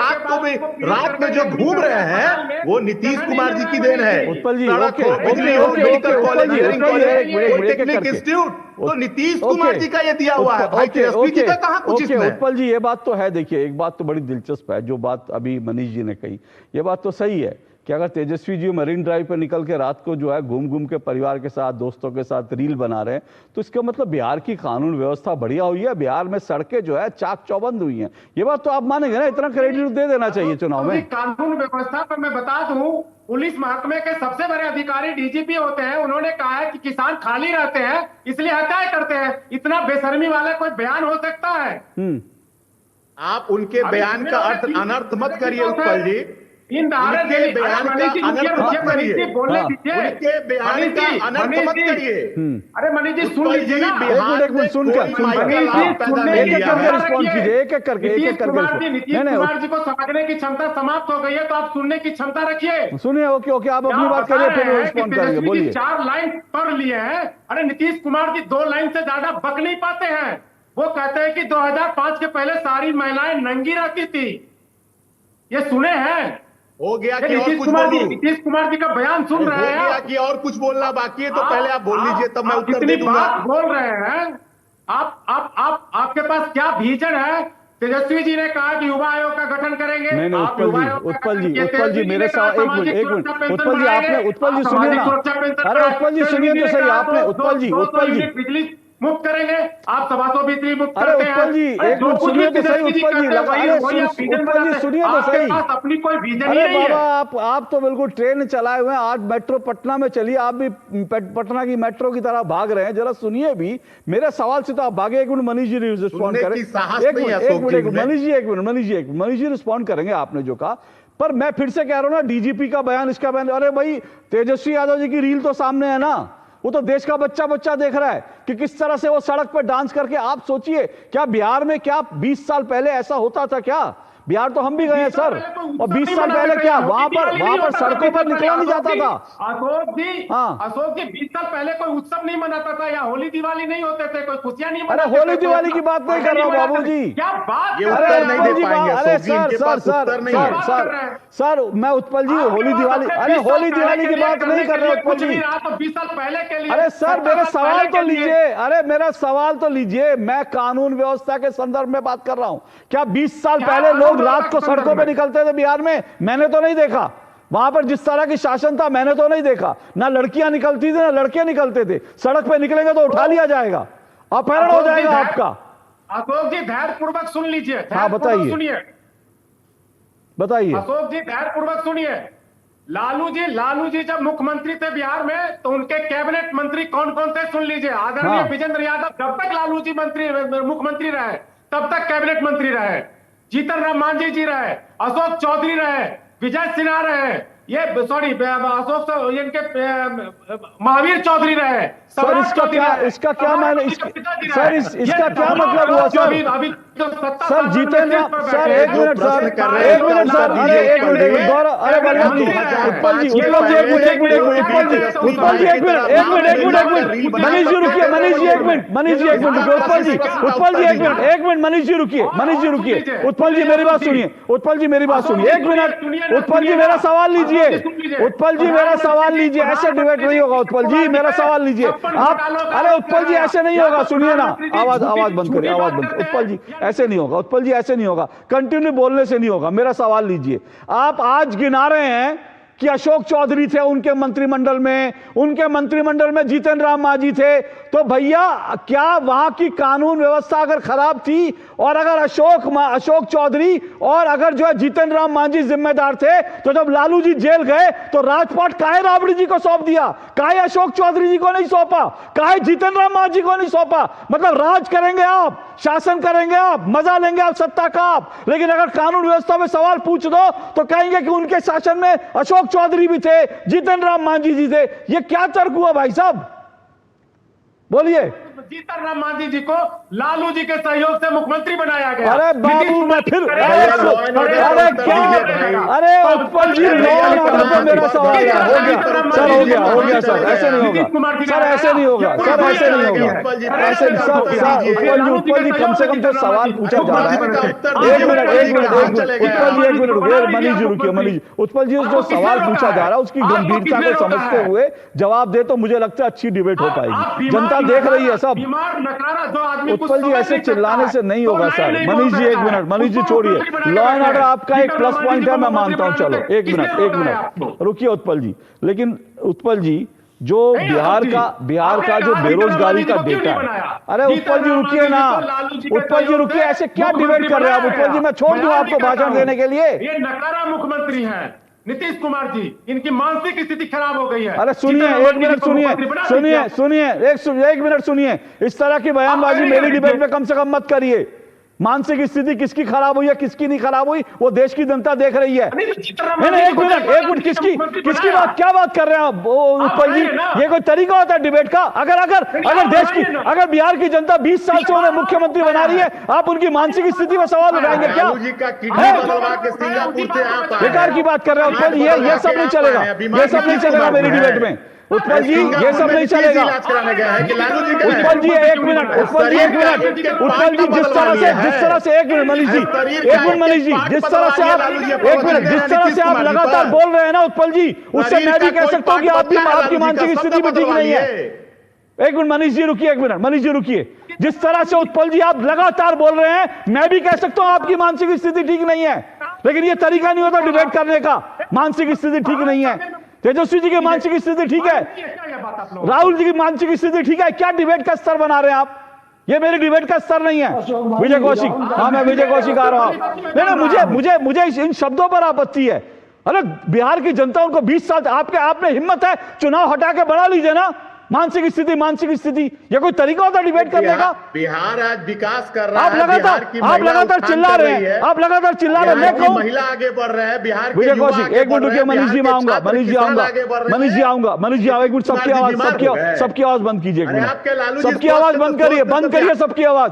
रात में जो घूम रहे हैं वो नीतीश कुमार जी की देन है। उत्पल जी, सड़क ओके, हो, बिजली हो, okay, medical okay, college, Utpal ji, engineering Utpal ji, college, एक मिनट, पॉलिटेक्निक करके। इंस्टीट्यूट, तो नीतीश ओके, कुमार जी का ये दिया हुआ है। भाई तेजस्वी जी का कहां कुछ ओके, इसमें। उत्पल जी ये बात तो है। देखिए एक बात तो बड़ी दिलचस्प है, जो बात अभी मनीष जी ने कही, ये बात तो सही है कि अगर तेजस्वी जी मरीन ड्राइव पर निकल के रात को जो है घूम घूम के परिवार के साथ, दोस्तों के साथ रील बना रहे हैं, तो इसका मतलब बिहार की कानून व्यवस्था बढ़िया हुई है, बिहार में सड़कें जो है चाक चौबंद हुई हैं। ये बात तो आप मानेंगे ना, इतना क्रेडिट दे देना चाहिए चुनाव में। कानून व्यवस्था पर मैं बता दूं, पुलिस महकमे के सबसे बड़े अधिकारी डीजीपी होते हैं, उन्होंने कहा है कि किसान खाली रहते हैं इसलिए हत्याएं करते हैं। इतना बेशर्मी वाला कोई बयान हो सकता है? आप उनके बयान का अनर्थ मत करिए उत्पल जी। इन उनके बयान का अनर्थ मत करिए। बोलने दीजिए। उनके बयान का अनर्थ मत करिए। अरे मनीष जी सुन लीजिए ना, एक मिनट सुनकर एक एक करके रिस्पॉन्ड कीजिए, एक एक करके नीतीश कुमार जी को समझने की क्षमता समाप्त हो गई है, तो आप सुनने की क्षमता रखिए। सुनिए, ओके ओके, आप अपनी बात करिए, फिर रिस्पॉन्ड करेंगे, बोलिए। 4 लाइन पढ़ लिए हैं। अरे नीतीश कुमार जी 2 लाइन से ज्यादा बक नहीं पाते हैं। वो कहते हैं कि 2005 के पहले सारी महिलाएं नंगी रहती थी। ये सुने हैं? हो गया कि और कुछ बोलूं? नीतीश कुमार जी का बयान सुन रहे हैं? हो गया कि और कुछ बोलना बाकी है तो पहले आप बोल लीजिए, तब मैं उत्तर दे दूंगा। बात बोल रहे हैं आपके पास क्या विजन है? तेजस्वी जी ने कहा कि युवा आयोग का गठन करेंगे। नहीं उत्पल जी मेरे साथ एक मिनट उत्पल जी, आपने उत्पल जी सुनिए ना, अरे उत्पल जी सुनिए तो सही, आपने उत्पल जी बिजली मुक्त करेंगे। आप 720 मुक्त अरे करते हैं। उत्पल जी एक मिनट सुनिए तो सही, उत्पल जी उत्पल जी सुनिए तो सही। अपनी कोई विजन अरे नहीं है। बाबा आप तो बिल्कुल ट्रेन चलाए हुए हैं। आज मेट्रो पटना में चलिए, आप भी पटना की मेट्रो की तरह भाग रहे हैं। जरा सुनिए भी, मेरे सवाल से तो आप भागे। एक मिनट मनीष जी रिस्पॉन्ड करें, मनीष जी रिस्पॉन्ड करेंगे आपने जो कहा। पर मैं फिर से कह रहा हूं ना, डीजीपी का बयान, इसका बयान, अरे भाई तेजस्वी यादव जी की रील तो सामने है ना, वो तो देश का बच्चा देख रहा है कि किस तरह से वो सड़क पर डांस करके। आप सोचिए, क्या बिहार में क्या 20 साल पहले ऐसा होता था क्या? बिहार तो हम भी गए हैं सर, और 20 साल पहले क्या वहां पर सड़कों पर निकला नहीं जाता था? अशोक जी 20 साल पहले कोई उत्सव नहीं मनाता था, या होली दिवाली नहीं होते थे, कोई खुशियां नहीं मनाते थे। अरे होली दिवाली की बात नहीं कर रहा हूँ बाबू जी। क्या बात? अरे सर मैं उत्पल जी होली दिवाली, अरे होली दिवाली की बात नहीं कर रहा उत्पल जी। 20 साल पहले के लिए। अरे सर मेरा सवाल तो लीजिए, अरे मेरा सवाल तो लीजिए। मैं कानून व्यवस्था के संदर्भ में बात कर रहा हूं। क्या 20 साल पहले लोग रात को सड़कों पे निकलते थे बिहार में? मैंने तो नहीं देखा। वहां पर जिस तरह की शासन था मैंने तो नहीं देखा। ना लड़कियां निकलती थी ना लड़के निकलते थे। सड़क पे निकलेंगे तो उठा लिया जाएगा, अपहरण हो जाएगा आपका। अशोक जी धैर्य पूर्वक सुन लीजिए। हाँ बताइए, बताइए। अशोक जी धैर्य पूर्वक सुनिए। लालू जी जब मुख्यमंत्री थे बिहार में, तो उनके कैबिनेट मंत्री कौन कौन थे सुन लीजिए। आदरणीय विजेंद्र यादव जब तक लालू जी मुख्यमंत्री रहे तब तक कैबिनेट मंत्री रहे। जीतन राम मांझी जी रहे, अशोक चौधरी रहे, विजय सिन्हा रहे, ये सॉरी अशोक इनके महावीर चौधरी रहे। सर इसका क्या मैंने सर इसका क्या मतलब हुआ सर? सर जीतेंद्र सर एक मिनट सर, एक मिनट सर, अरे एक मिनट गौरव, अरे बलवंत जी, उत्पल जी एक मिनट, उत्पल जी एक मिनट, मनीष जी रुकिए, मनीष जी एक मिनट रुकिए, उत्पल जी एक मिनट, मनीष जी रुकिए, उत्पल जी मेरी बात सुनिए, उत्पल जी मेरी बात सुनिए, एक मिनट, उत्पल जी मेरा सवाल लीजिए, उत्पल जी मेरा सवाल लीजिए, ऐसे डिबेट नहीं होगा। उत्पल जी मेरा सवाल लीजिए आप, अरे उत्पल जी ऐसे नहीं होगा, सुनिए ना, आवाज बंद करिए, आवाज बंद। उत्पल जी ऐसे नहीं होगा, उत्पल जी ऐसे नहीं होगा, कंटिन्यू बोलने से नहीं होगा। मेरा सवाल लीजिए। आप आज गिना रहे हैं कि अशोक चौधरी थे उनके मंत्रिमंडल में जीतन राम मांझी थे, तो भैया क्या वहां की कानून व्यवस्था अगर खराब थी और अगर अशोक चौधरी और अगर जो है जीतन राम मांझी जिम्मेदार थे, तो जब लालू जी जेल गए तो राजपाट काहे राबड़ी जी को सौंप दिया, काहे अशोक चौधरी जी को नहीं सौंपा, काहे जीतन राम मांझी को नहीं सौंपा? मतलब राज करेंगे आप, शासन करेंगे आप, मजा लेंगे आप सत्ता का आप, लेकिन अगर कानून व्यवस्था में सवाल पूछ दो तो कहेंगे कि उनके शासन में अशोक चौधरी भी थे, जीतन राम मांझी जी थे। ये क्या तर्क हुआ भाई साहब, बोलिए। जीतन राम मांझी जी को लालू जी के सहयोग से मुख्यमंत्री बनाया गया। अरे बाबू मैं फिर अरे उत्पल जी मेरा सवाल है, हो गया सर, ऐसे नहीं होगा सर, ऐसे नहीं होगा सर, ऐसे नहीं होगा, ऐसे सर उत्पल जी कम से कम जो सवाल पूछा जा रहा है, एक मिनट रुकिए, मनीष जी रुकिए, उत्पल जी जो सवाल पूछा जा रहा है उसकी गंभीरता को समझते हुए जवाब दे तो मुझे लगता है अच्छी डिबेट हो पाएगी, जनता देख रही है सब। उत्पल जी ऐसे चिल्लाने से नहीं होगा सर। मनीष जी एक मिनट, मनीष जी छोड़िए, लॉ एंड ऑर्डर आपका एक प्लस पॉइंट है, मैं मानता हूं, चलो एक मिनट रुकिए उत्पल जी। लेकिन उत्पल जी जो बिहार का जो बेरोजगारी का डेटा है, अरे उत्पल जी रुकिए ना, उत्पल जी रुकिए, ऐसे क्या डिबेट कर रहे हैं आप? उत्पल जी मैं छोड़ दूं आपको भाषण देने के लिए? ये नकारा मुख्यमंत्री हैं नीतीश कुमार जी, इनकी मानसिक स्थिति खराब हो गई है। अरे सुनिए, एक मिनट सुनिए, इस तरह की बयानबाजी मेरी डिबेट में कम से कम मत करिए। मानसिक स्थिति किसकी खराब हुई है, किसकी नहीं खराब हुई, वो देश की जनता देख रही है। नहीं, एक मिनट किसकी बात, क्या बात कर रहे हैं आप उत्पल जी? ये कोई तरीका होता है डिबेट का? अगर बिहार की जनता 20 साल से उन्हें मुख्यमंत्री बना रही है, आप उनकी मानसिक स्थिति पर सवाल उठाएंगे क्या? बेकार की बात कर रहे हैं उत्पल जी, ये सब नहीं चलेगा, ये सब नहीं चलेगा मेरी डिबेट में उत्पल जी, ये सब नहीं चलेगा। उत्पल जी एक मिनट, जिस तरह से एक मिनट मनीष जी, जिस तरह से आप लगातार बोल रहे हैं ना उत्पल जी, उससे मैं भी कह सकता हूं कि आपकी मानसिक स्थिति भी ठीक नहीं है। एक मिनट मनीष जी रुकिए, जिस तरह से उत्पल जी आप लगातार बोल रहे हैं, मैं भी कह सकता हूं आपकी मानसिक स्थिति ठीक नहीं है, लेकिन ये तरीका नहीं होता डिबेट करने का। मानसिक स्थिति ठीक नहीं है, तेजस्वी जी की मानसिक स्थिति ठीक है, राहुल जी की मानसिक स्थिति ठीक है, क्या डिबेट का स्तर बना रहे हैं आप? ये मेरी डिबेट का स्तर नहीं है। विजय कौशिक, हाँ मैं विजय कौशिक आ रहा हूं। मुझे इन शब्दों पर आपत्ति है। अरे बिहार की जनता उनको 20 साल, आपने हिम्मत है चुनाव हटा के बढ़ा लीजिए ना। मानसिक स्थिति, ये कोई तरीका होता है डिबेट करने का? बिहार आज विकास कर रहा है, आप लगातार चिल्ला रहे हैं, मैं कहूं महिला आगे बढ़ रहे हैं, बिहार विजय कौशिक एक मिनट रुकिए, मनीष जी आऊंगा, एक मिनट, सबकी आवाज बंद कीजिए, सबकी आवाज बंद करिए सबकी आवाज।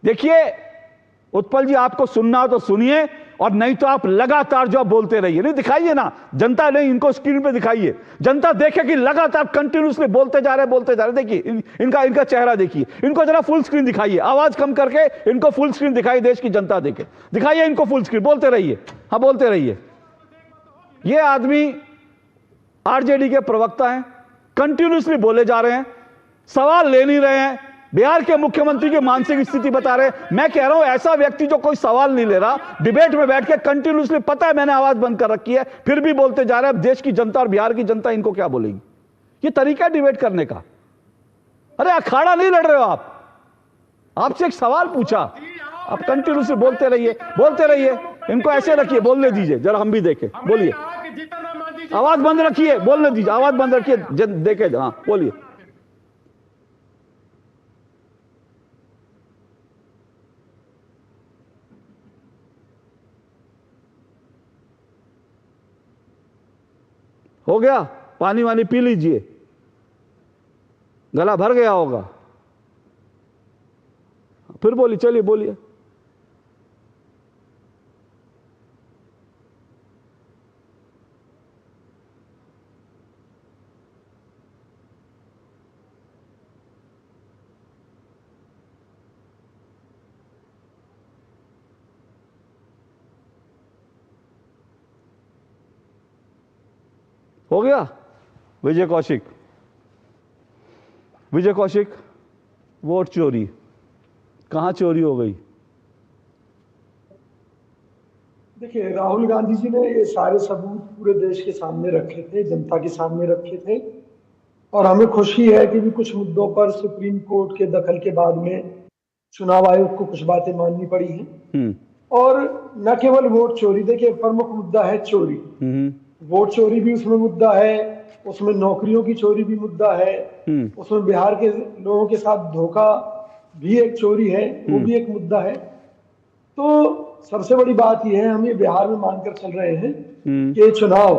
देखिए उत्पल जी, आपको सुनना हो तो सुनिए, और नहीं तो आप लगातार जो बोलते रहिए। नहीं दिखाइए ना, जनता नहीं, इनको स्क्रीन पे दिखाइए, जनता देखे कि लगातार कंटिन्यूसली बोलते जा रहे। देखिए इनका चेहरा देखिए, इनको जरा फुल स्क्रीन दिखाइए, आवाज कम करके इनको फुल स्क्रीन दिखाइए, देश की जनता देखे, दिखाइए इनको फुल स्क्रीन, बोलते रहिए, हाँ बोलते रहिए। ये आदमी आरजेडी के प्रवक्ता हैं, कंटिन्यूसली बोले जा रहे हैं, सवाल ले नहीं रहे हैं, बिहार के मुख्यमंत्री की मानसिक स्थिति बता रहे हैं। मैं कह रहा हूं ऐसा व्यक्ति जो कोई सवाल नहीं ले रहा, डिबेट में बैठ के कंटिन्यूसली, पता है मैंने आवाज बंद कर रखी है, फिर भी बोलते जा रहे हैं, देश की जनता और बिहार की जनता इनको क्या बोलेगी? ये तरीका डिबेट करने का? अरे अखाड़ा नहीं लड़ रहे हो आप, आपसे एक सवाल पूछा, आप कंटिन्यूसली बोलते रहिए, इनको ऐसे रखिए, बोलने दीजिए जरा, हम भी देखें, बोलिए, आवाज बंद रखिए, बोलने दीजिए, आवाज बंद रखिए, देखे, हाँ बोलिए। हो गया, पानी वानी पी लीजिए, गला भर गया होगा, फिर बोलिए, चलिए बोलिए। हो गया। विजय कौशिक, वोट चोरी, कहां चोरी हो गई? देखिए, राहुल गांधी जी ने ये सारे सबूत पूरे देश के सामने रखे थे, जनता के सामने रखे थे, और हमें खुशी है कि भी कुछ मुद्दों पर सुप्रीम कोर्ट के दखल के बाद में चुनाव आयोग को कुछ बातें माननी पड़ी हैं। और न केवल वोट चोरी, देखिए प्रमुख मुद्दा है चोरी, वोट चोरी भी उसमें मुद्दा है, उसमें नौकरियों की चोरी भी मुद्दा है, उसमें बिहार के लोगों के साथ धोखा भी एक चोरी है, वो भी एक मुद्दा है। तो सबसे बड़ी बात यह है, हम ये बिहार में मानकर चल रहे हैं कि चुनाव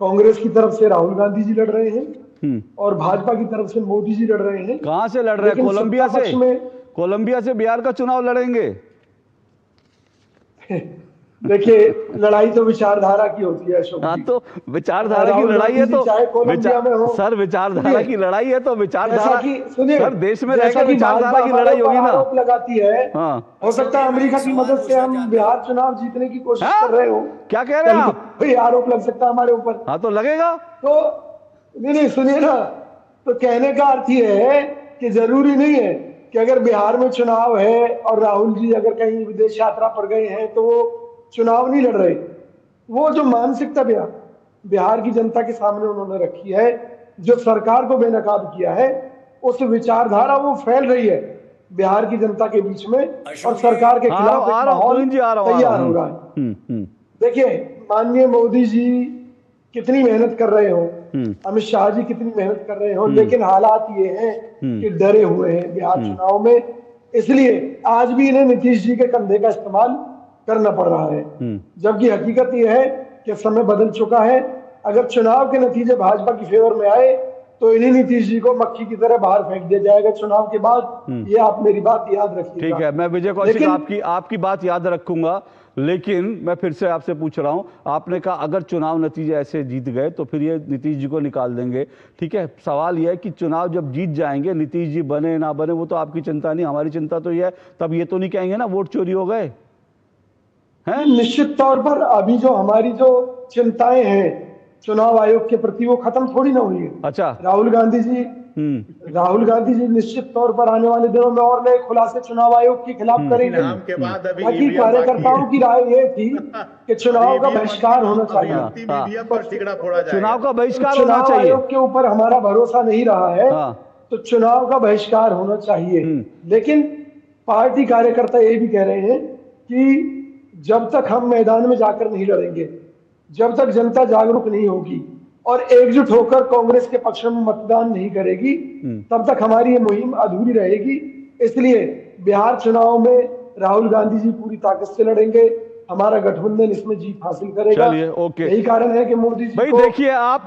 कांग्रेस की तरफ से राहुल गांधी जी लड़ रहे हैं और भाजपा की तरफ से मोदी जी लड़ रहे हैं। कहां से लड़ रहे हैं? कोलंबिया से? कोलंबिया से बिहार का चुनाव लड़ेंगे? देखिए, लड़ाई तो विचारधारा की होती है अशोक। हाँ, तो विचारधारा की लड़ाई है तो सर, विचारधारा की लड़ाई है तो विचारधारा सर, देश में रहकर विचारधारा की लड़ाई होगी ना। आरोप लगाती है, हो सकता है अमेरिका की मदद से हम बिहार चुनाव जीतने की कोशिश कर रहे हो। क्या कह रहे हैं आप? कोई आरोप लग सकता है हमारे ऊपर। हाँ, तो लगेगा। तो नहीं, सुनिए ना, तो कहने का अर्थ ये है कि जरूरी नहीं है कि अगर बिहार में चुनाव है और राहुल जी अगर कहीं विदेश यात्रा पर गए हैं तो वो चुनाव नहीं लड़ रहे। वो जो मानसिकता बिहार की जनता के सामने उन्होंने रखी है, जो सरकार को बेनकाब किया है, उस विचारधारा वो फैल रही है बिहार की जनता के बीच में और सरकार के खिलाफ माहौल तैयार हो रहा है। देखिए, माननीय मोदी जी कितनी मेहनत कर रहे हो, अमित शाह जी कितनी मेहनत कर रहे हो, लेकिन हालात ये हैं कि डरे हुए हैं बिहार चुनाव में, इसलिए आज भी इन्हें नीतीश जी के कंधे का इस्तेमाल करना पड़ रहा है। जबकि हकीकत यह है कि समय बदल चुका है। अगर चुनाव के नतीजे भाजपा की फेवर में आए तो इन्हीं नीतीश जी को मक्खी की तरह बाहर फेंक दिया जाएगा चुनाव के बाद। ये आप मेरी बात याद रखिएगा। ठीक है, मैं विजय कौशिक आपकी बात याद रखूंगा, लेकिन मैं फिर से आपसे पूछ रहा हूं, आपने कहा अगर चुनाव नतीजे ऐसे जीत गए तो फिर ये नीतीश जी को निकाल देंगे। ठीक है, सवाल यह है कि चुनाव जब जीत जाएंगे, नीतीश जी बने ना बने वो तो आपकी चिंता नहीं, हमारी चिंता तो यह है, तब ये तो नहीं कहेंगे ना वोट चोरी हो गए हैं? निश्चित तौर पर अभी जो हमारी जो चिंताएं हैं चुनाव आयोग के प्रति वो खत्म थोड़ी ना हुई है। अच्छा, राहुल गांधी जी निश्चित तौर पर आने वाले दिनों में और नए खुलासे चुनाव आयोग के खिलाफ करेंगे। बाकी कार्यकर्ताओं की राय ये थी कि चुनाव का बहिष्कार होना चाहिए, चुनाव का बहिष्कार होना चुनाव चाहिए। आयोग के ऊपर हमारा भरोसा नहीं रहा है तो चुनाव का बहिष्कार होना चाहिए। लेकिन पार्टी कार्यकर्ता ये भी कह रहे हैं कि जब तक हम मैदान में जाकर नहीं लड़ेंगे, जब तक जनता जागरूक नहीं होगी और एकजुट होकर कांग्रेस के पक्ष में मतदान नहीं करेगी, तब तक हमारी ये मुहिम अधूरी रहेगी। इसलिए बिहार चुनाव में राहुल गांधी जी पूरी ताकत से लड़ेंगे, हमारा गठबंधन इसमें जीत हासिल करेगा। चलिए, ओके। यही कारण है कि मोदी जी भाई देखिए, आप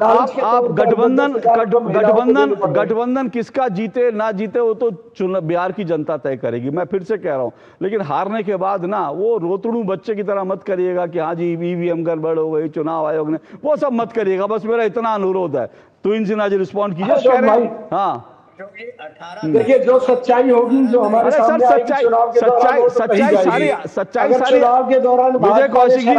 गठबंधन किसका जीते ना जीते वो तो बिहार की जनता तय करेगी। मैं फिर से कह रहा हूं, लेकिन हारने के बाद ना वो रोतड़ू बच्चे की तरह मत करिएगा कि हाँ जी ईवीएम गड़बड़ हो गई, चुनाव आयोग ने, वो सब मत करिएगा। बस मेरा इतना अनुरोध है। तुहिन सिन्हा जी रिस्पॉन्ड कीजिए। कह रहे हैं हाँ, देखिए, जो सच्चाई होगी, जो हमारे सामने आएगी चुनाव के दौरान, सच्चाई सारी चुनाव के दौरान विजय कौशिक जी,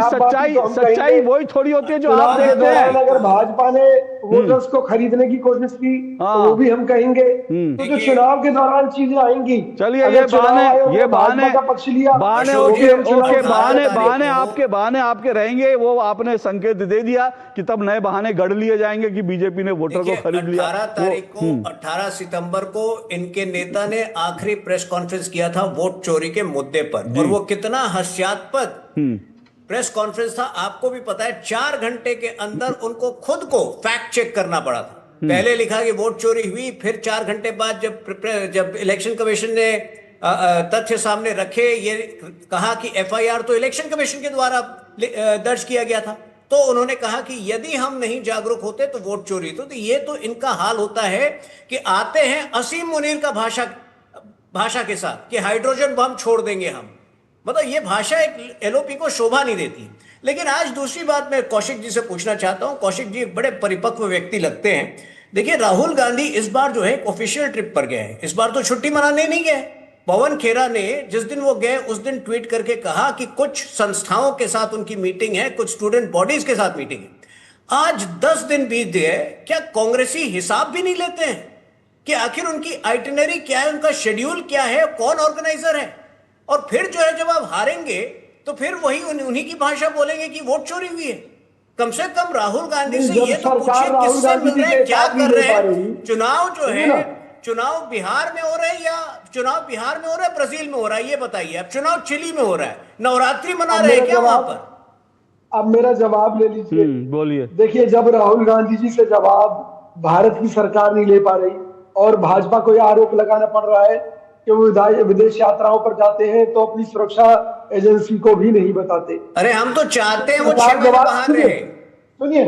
सच्चाई वही थोड़ी होती है जो आप देखते हैं। अगर भाजपा ने वोटर्स को खरीदने की कोशिश की तो वो भी हम कहेंगे। तो जो चुनाव के दौरान चीजें आएंगी, चलिए ये बहाने का पक्ष लिया, बहाने आपके रहेंगे। वो आपने संकेत दे दिया कि तब नए बहाने गढ़ लिए जाएंगे कि बीजेपी ने वोटर को खरीद लिया। 18 तारीख को 18 सितंबर को इनके नेता ने आखिरी प्रेस कॉन्फ्रेंस किया था वोट चोरी के मुद्दे पर, और वो कितना हास्यास्पद प्रेस कॉन्फ्रेंस था आपको भी पता है। 4 घंटे के अंदर उनको खुद को फैक्ट चेक करना पड़ा था। पहले लिखा कि वोट चोरी हुई, फिर 4 घंटे बाद जब इलेक्शन कमीशन ने तथ्य सामने रखे, ये कहा कि एफआईआर तो इलेक्शन कमीशन के द्वारा दर्ज किया गया था, तो उन्होंने कहा कि यदि हम नहीं जागरूक होते तो वोट चोरी। तो ये तो इनका हाल होता है कि आते हैं असीम मुनीर का भाषा के साथ कि हाइड्रोजन बम छोड़ देंगे हम। मतलब ये भाषा एक एलओपी को शोभा नहीं देती। लेकिन आज दूसरी बात मैं कौशिक जी से पूछना चाहता हूं। कौशिक जी एक बड़े परिपक्व व्यक्ति लगते हैं। देखिए, राहुल गांधी इस बार जो है ऑफिशियल ट्रिप पर गए हैं, इस बार तो छुट्टी मनाने नहीं गए। पवन खेरा ने जिस दिन वो गए उस दिन ट्वीट करके कहा कि कुछ संस्थाओं के साथ उनकी मीटिंग है, कुछ स्टूडेंट बॉडीज के साथ मीटिंग है। आज 10 दिन बीत गए, क्या कांग्रेसी हिसाब भी नहीं लेते हैं कि आखिर उनकी आइटिनरी क्या है, उनका शेड्यूल क्या है, कौन ऑर्गेनाइजर है? और फिर जो है जब आप हारेंगे तो फिर वही उन्हीं की भाषा बोलेंगे कि वोट चोरी हुई है। कम से कम राहुल गांधी से जब ये तो सरकार पूछिए किससे राहुल मिल रहे गांधी हैं, क्या के कर रहे साथ नहीं हैं। ले चुनाव जो सुनिए है, ना। चुनाव बिहार में हो रहा है या चुनाव बिहार में हो रहा है, ब्राजील में हो रहा है, ये बताइए। अब चुनाव चिली में हो रहा है, नवरात्रि मना रहे हैं क्या वहां पर? अब मेरा जवाब ले लीजिए। बोलिए। देखिए, जब राहुल गांधी जी से जवाब भारत की सरकार नहीं ले पा रही और भाजपा को यह आरोप लगाना पड़ रहा है कि वो विदेश यात्राओं पर जाते हैं तो अपनी सुरक्षा एजेंसी को भी नहीं बताते। अरे हम तो चाहते हैं वो सरकार 6 महीने जवाब बाहर सुनिए, रहे। सुनिए,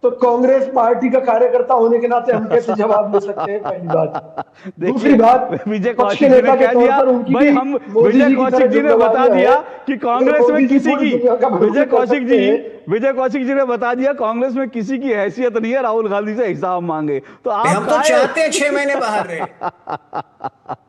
तो कांग्रेस पार्टी का कार्यकर्ता होने के नाते हम कैसे जवाब ले सकते हैं, पहली बात। दूसरी बात, विजय पक्ष के कौशिक जी नेता ने के कह तौर दिया पर उनकी भाई, भी हम मोदी विजय जी की कौशिक तरह जी ने बता जिम्मेदारियां दिया हैं। कि कांग्रेस में किसी की, विजय कौशिक जी, हैं। विजय कौशिक जी ने बता दिया कांग्रेस में किसी की हैसियत नहीं है राहुल गांधी से हिसाब मांगे। तो आप हम तो चाहते हैं 6 महीने बाहर रहे।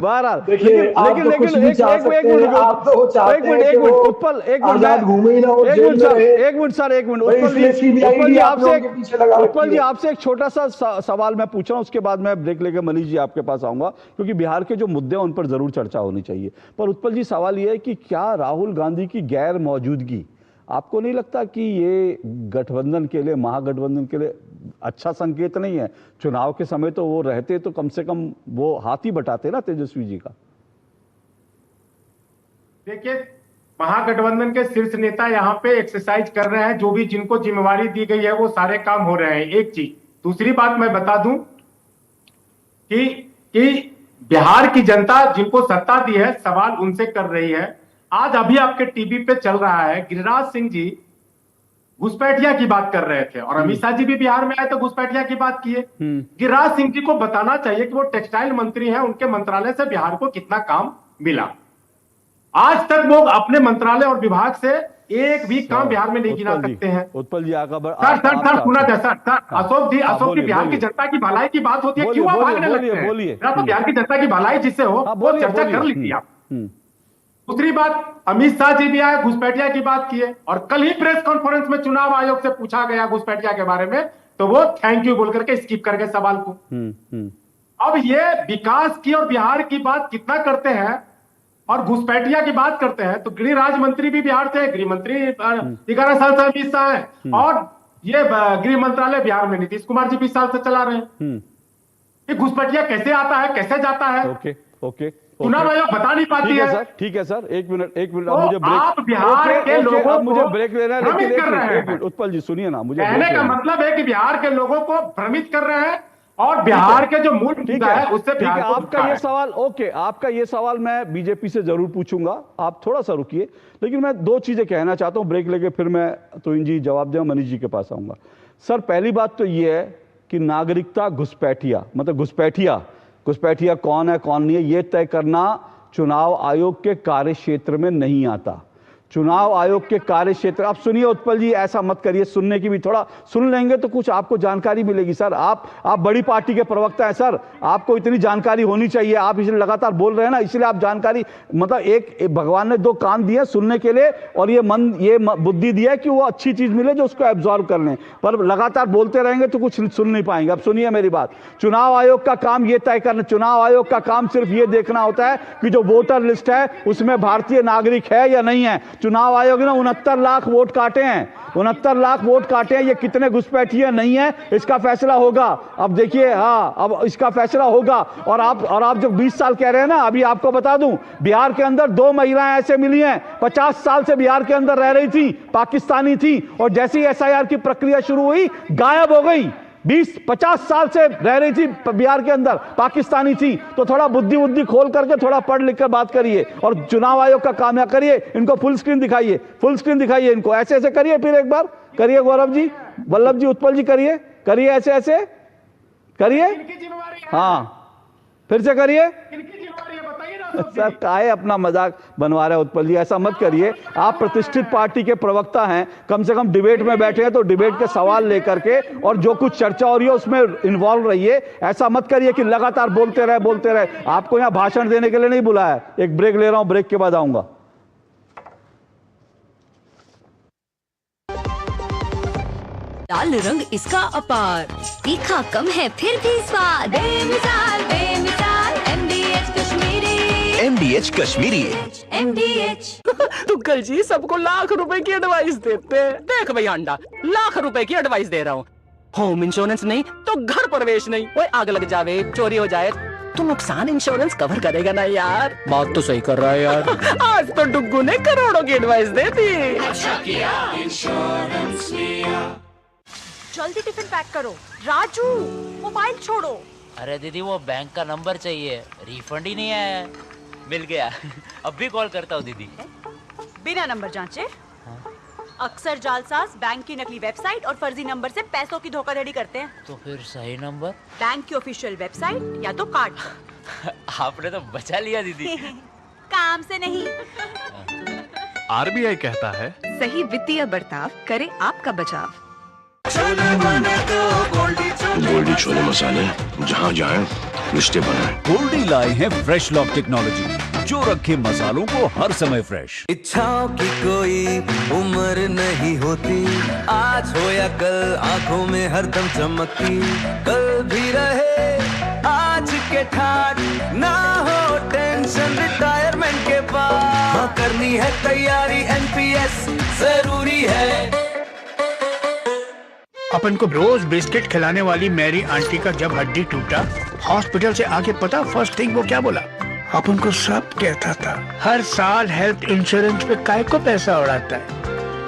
बहरहाल देखिए, आप तो कुछ भी चाह सकते हैं, आप तो चाहते हैं कि वो उत्पल एक आजाद घूमे ही ना, वो जेल में रहे। एक मिनट सर, एक मिनट भाई, उत्पल इसलिए CBI उत्पल जी आप आपसे लोगों के पीछे लगा उत्पल रखी जी है। आपसे एक छोटा सा सवाल मैं पूछ रहा हूं, उसके बाद मैं ब्रेक लेकर मनीष जी आपके पास आऊंगा, क्योंकि बिहार के जो मुद्दे हैं उन पर जरूर चर्चा होनी चाहिए। पर उत्पल जी, सवाल यह है कि क्या राहुल गांधी की गैर मौजूदगी आपको नहीं लगता कि ये गठबंधन के लिए, महागठबंधन के लिए अच्छा संकेत नहीं है? चुनाव के समय तो वो रहते तो कम से कम वो हाथ ही बटाते ना तेजस्वी जी का। देखिए, महागठबंधन के शीर्ष नेता यहाँ पे एक्सरसाइज कर रहे हैं, जो भी जिनको जिम्मेवारी दी गई है वो सारे काम हो रहे हैं, एक चीज। दूसरी बात मैं बता दूं कि बिहार की जनता जिनको सत्ता दी है सवाल उनसे कर रही है। आज अभी आपके टीवी पे चल रहा है, गिरिराज सिंह जी घुसपैठिया की बात कर रहे थे और अमित शाह जी भी बिहार में आए तो घुसपैठिया की बात किए। गिरिराज सिंह जी को बताना चाहिए कि वो टेक्सटाइल मंत्री हैं, उनके मंत्रालय से बिहार को कितना काम मिला। आज तक वो अपने मंत्रालय और विभाग से एक भी काम बिहार में नहीं गिना सकते हैं। उत्पल जी सर सुना था सर, अशोक जी बिहार की जनता की भलाई की बात होती है, क्यों आप भागने लगते हैं? मेरा तो बिहार की जनता की भलाई जिससे हो वो चर्चा कर लीजिए आप। दूसरी बात, अमित शाह जी भी आए, घुसपैठिया की बात की है और कल ही प्रेस कॉन्फ्रेंस में चुनाव आयोग से पूछा गया घुसपैठिया के बारे में, तो वो थैंक यू बोल करके स्किप कर गए सवाल को। अब ये विकास की और बिहार की बात कितना करते हैं और घुसपैठिया की बात करते हैं, तो गृह राज्य मंत्री भी बिहार से, गृह मंत्री 11 साल से अमित शाह है और ये गृह मंत्रालय बिहार में नीतीश कुमार जी 20 साल से चला रहे हैं। ये घुसपैठिया कैसे आता है, कैसे जाता है? ओके चुनाव आयोग बता नहीं पाती है। ठीक है सर, एक मिनट तो मुझे ब्रेक, आप बिहार के लोगों को मुझे ब्रेक लेना है, भ्रमित कर रहे हैं। उत्पल जी सुनिए ना, मुझे कहने का मतलब है कि बिहार के लोगों को भ्रमित कर रहे हैं और बिहार के जो मूल मुद्दा है उससे बिहार को आपका ये सवाल, आपका ये सवाल मैं बीजेपी से जरूर पूछूंगा, आप थोड़ा सा रुकिए। लेकिन मैं दो चीजें कहना चाहता हूं, ब्रेक लेके फिर मैं तुहिन जी जवाब दें, मनीष जी के पास आऊंगा। सर, पहली बात तो ये है कि नागरिकता घुसपैठिया, मतलब घुसपैठिया कौन है कौन नहीं है, ये तय करना चुनाव आयोग के कार्य क्षेत्र में नहीं आता। चुनाव आयोग के कार्य क्षेत्र, आप सुनिए उत्पल जी, ऐसा मत करिए, सुनने की भी थोड़ा सुन लेंगे तो कुछ आपको जानकारी मिलेगी। सर, आप बड़ी पार्टी के प्रवक्ता हैं सर, आपको इतनी जानकारी होनी चाहिए। आप इसलिए लगातार बोल रहे हैं ना, इसलिए आप जानकारी, मतलब एक भगवान ने दो कान दिए सुनने के लिए और ये बुद्धि दिया है कि वो अच्छी चीज मिले जो उसको एब्जॉर्व कर लें, पर लगातार बोलते रहेंगे तो कुछ सुन नहीं पाएंगे। अब सुनिए मेरी बात, चुनाव आयोग का काम ये तय करना, चुनाव आयोग का काम सिर्फ ये देखना होता है कि जो वोटर लिस्ट है उसमें भारतीय नागरिक है या नहीं है। चुनाव आयोग ने 69 लाख वोट काटे हैं, 69 लाख वोट काटे हैं, ये कितने घुसपैठिए नहीं है इसका फैसला होगा। अब देखिए, हाँ, अब इसका फैसला होगा। और आप जो 20 साल कह रहे हैं ना, अभी आपको बता दूं, बिहार के अंदर 2 महिलाएं ऐसे मिली हैं, 50 साल से बिहार के अंदर रह रही थी, पाकिस्तानी थी, और जैसे ही SIR की प्रक्रिया शुरू हुई गायब हो गई। 20-50 साल से रह रही थी बिहार के अंदर, पाकिस्तानी थी। तो थोड़ा बुद्धि खोल करके थोड़ा पढ़ लिख कर बात करिए और चुनाव आयोग का काम करिए। इनको फुल स्क्रीन दिखाइए इनको, ऐसे करिए, फिर एक बार करिए गौरव जी, वल्लभ जी, उत्पल जी, करिए ऐसे करिए, हाँ, फिर से करिए। सर, काहे अपना मजाक बनवा रहे हैं उत्पल जी, ऐसा मत करिए। आप प्रतिष्ठित पार्टी के प्रवक्ता हैं, कम से कम डिबेट में बैठे हैं तो डिबेट के सवाल लेकर के और जो कुछ चर्चा हो रही है उसमें इन्वॉल्व रहिए। ऐसा मत करिए कि लगातार बोलते रहे। आपको यहाँ भाषण देने के लिए नहीं बुलाया है। एक ब्रेक ले रहा हूं, ब्रेक के बाद आऊंगा। लाल रंग इसका अपार, तीखा कम है फिर भी स्वाद, बेमिसाल MDH कश्मीरी MDH। तो कल जी सबको लाख रुपए की एडवाइस देते हैं। देख भाई अंडा, लाख रुपए की एडवाइस दे रहा हूँ। होम इंश्योरेंस नहीं तो घर प्रवेश नहीं। ओए आग लग जावे, चोरी हो जाए तो नुकसान इंश्योरेंस कवर करेगा ना यार। बात तो सही कर रहा है यार। आज तो डुग्गू ने करोड़ों की एडवाइस दे दी। अच्छा किया इंश्योरेंस लिया। जल्दी टिफिन पैक करो। राजू मोबाइल छोड़ो। अरे दीदी वो बैंक का नंबर चाहिए, रिफंड ही नहीं आया। मिल गया। अब भी कॉल करता हूँ दीदी। बिना नंबर जांचे अक्सर जालसाज बैंक की नकली वेबसाइट और फर्जी नंबर से पैसों की धोखाधड़ी करते हैं। तो फिर सही नंबर? बैंक की ऑफिशियल वेबसाइट या तो कार्ड पर। आपने तो बचा लिया दीदी। काम से नहीं। RBI कहता है सही वित्तीय बर्ताव करे आपका बचाव। गोल्डी छोले मसाले, जहाँ जाए रिश्ते बनाए। गोल्डी लाए हैं फ्रेश लॉक टेक्नोलॉजी जो रखे मसालों को हर समय फ्रेश। इच्छाओं की कोई उम्र नहीं होती, आज हो या कल आंखों में हरदम चमकती। कल भी रहे आज के ठाट, ना हो टेंशन रिटायरमेंट के बाद। हाँ करनी है तैयारी, NPS जरूरी है। अपन को रोज बिस्किट खिलाने वाली मेरी आंटी का जब हड्डी टूटा, हॉस्पिटल से आके पता फर्स्ट थिंग वो क्या बोला? अपन को सब कहता था हर साल हेल्थ इंश्योरेंस पे काय को पैसा उड़ाता है।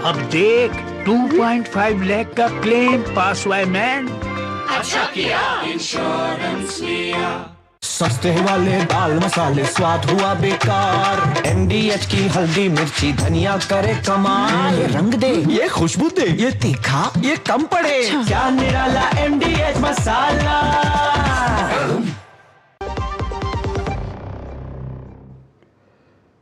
अब देख 2.5 लाख का क्लेम पास हुआ है मैन। अच्छा किया इंश्योरेंस लिया। सस्ते वाले दाल मसाले स्वाद हुआ बेकार। MDH की हल्दी मिर्ची धनिया करे कमाल। ये रंग दे, ये खुशबू दे, ये तीखा, ये कम पड़े। क्या निराला MDH मसाला।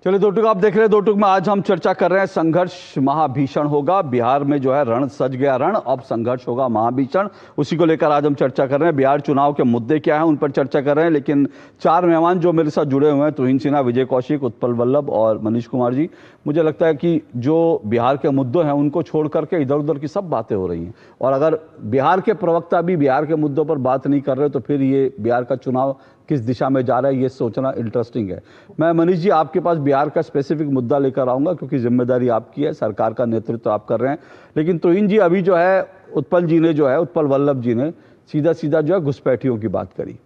चलिए दो टुक आप देख रहे हैं दो टुक में आज हम चर्चा कर रहे हैं संघर्ष महाभीषण होगा। बिहार में जो है रण सज गया रण, अब संघर्ष होगा महाभीषण। उसी को लेकर आज हम चर्चा कर रहे हैं। बिहार चुनाव के मुद्दे क्या हैं उन पर चर्चा कर रहे हैं। लेकिन चार मेहमान जो मेरे साथ जुड़े हुए हैं, तुहिन सिन्हा, विजय कौशिक, उत्पल वल्लभ और मनीष कुमार जी, मुझे लगता है कि जो बिहार के मुद्दों हैं उनको छोड़ करके इधर उधर की सब बातें हो रही हैं। और अगर बिहार के प्रवक्ता भी बिहार के मुद्दों पर बात नहीं कर रहे तो फिर ये बिहार का चुनाव किस दिशा में जा रहा है ये सोचना इंटरेस्टिंग है। मैं मनीष जी आपके पास बिहार का स्पेसिफिक मुद्दा लेकर आऊँगा क्योंकि जिम्मेदारी आपकी है, सरकार का नेतृत्व आप कर रहे हैं। लेकिन तुहिन जी, अभी जो है उत्पल जी ने जो है उत्पल वल्लभ जी ने सीधा सीधा जो है घुसपैठियों की बात करी।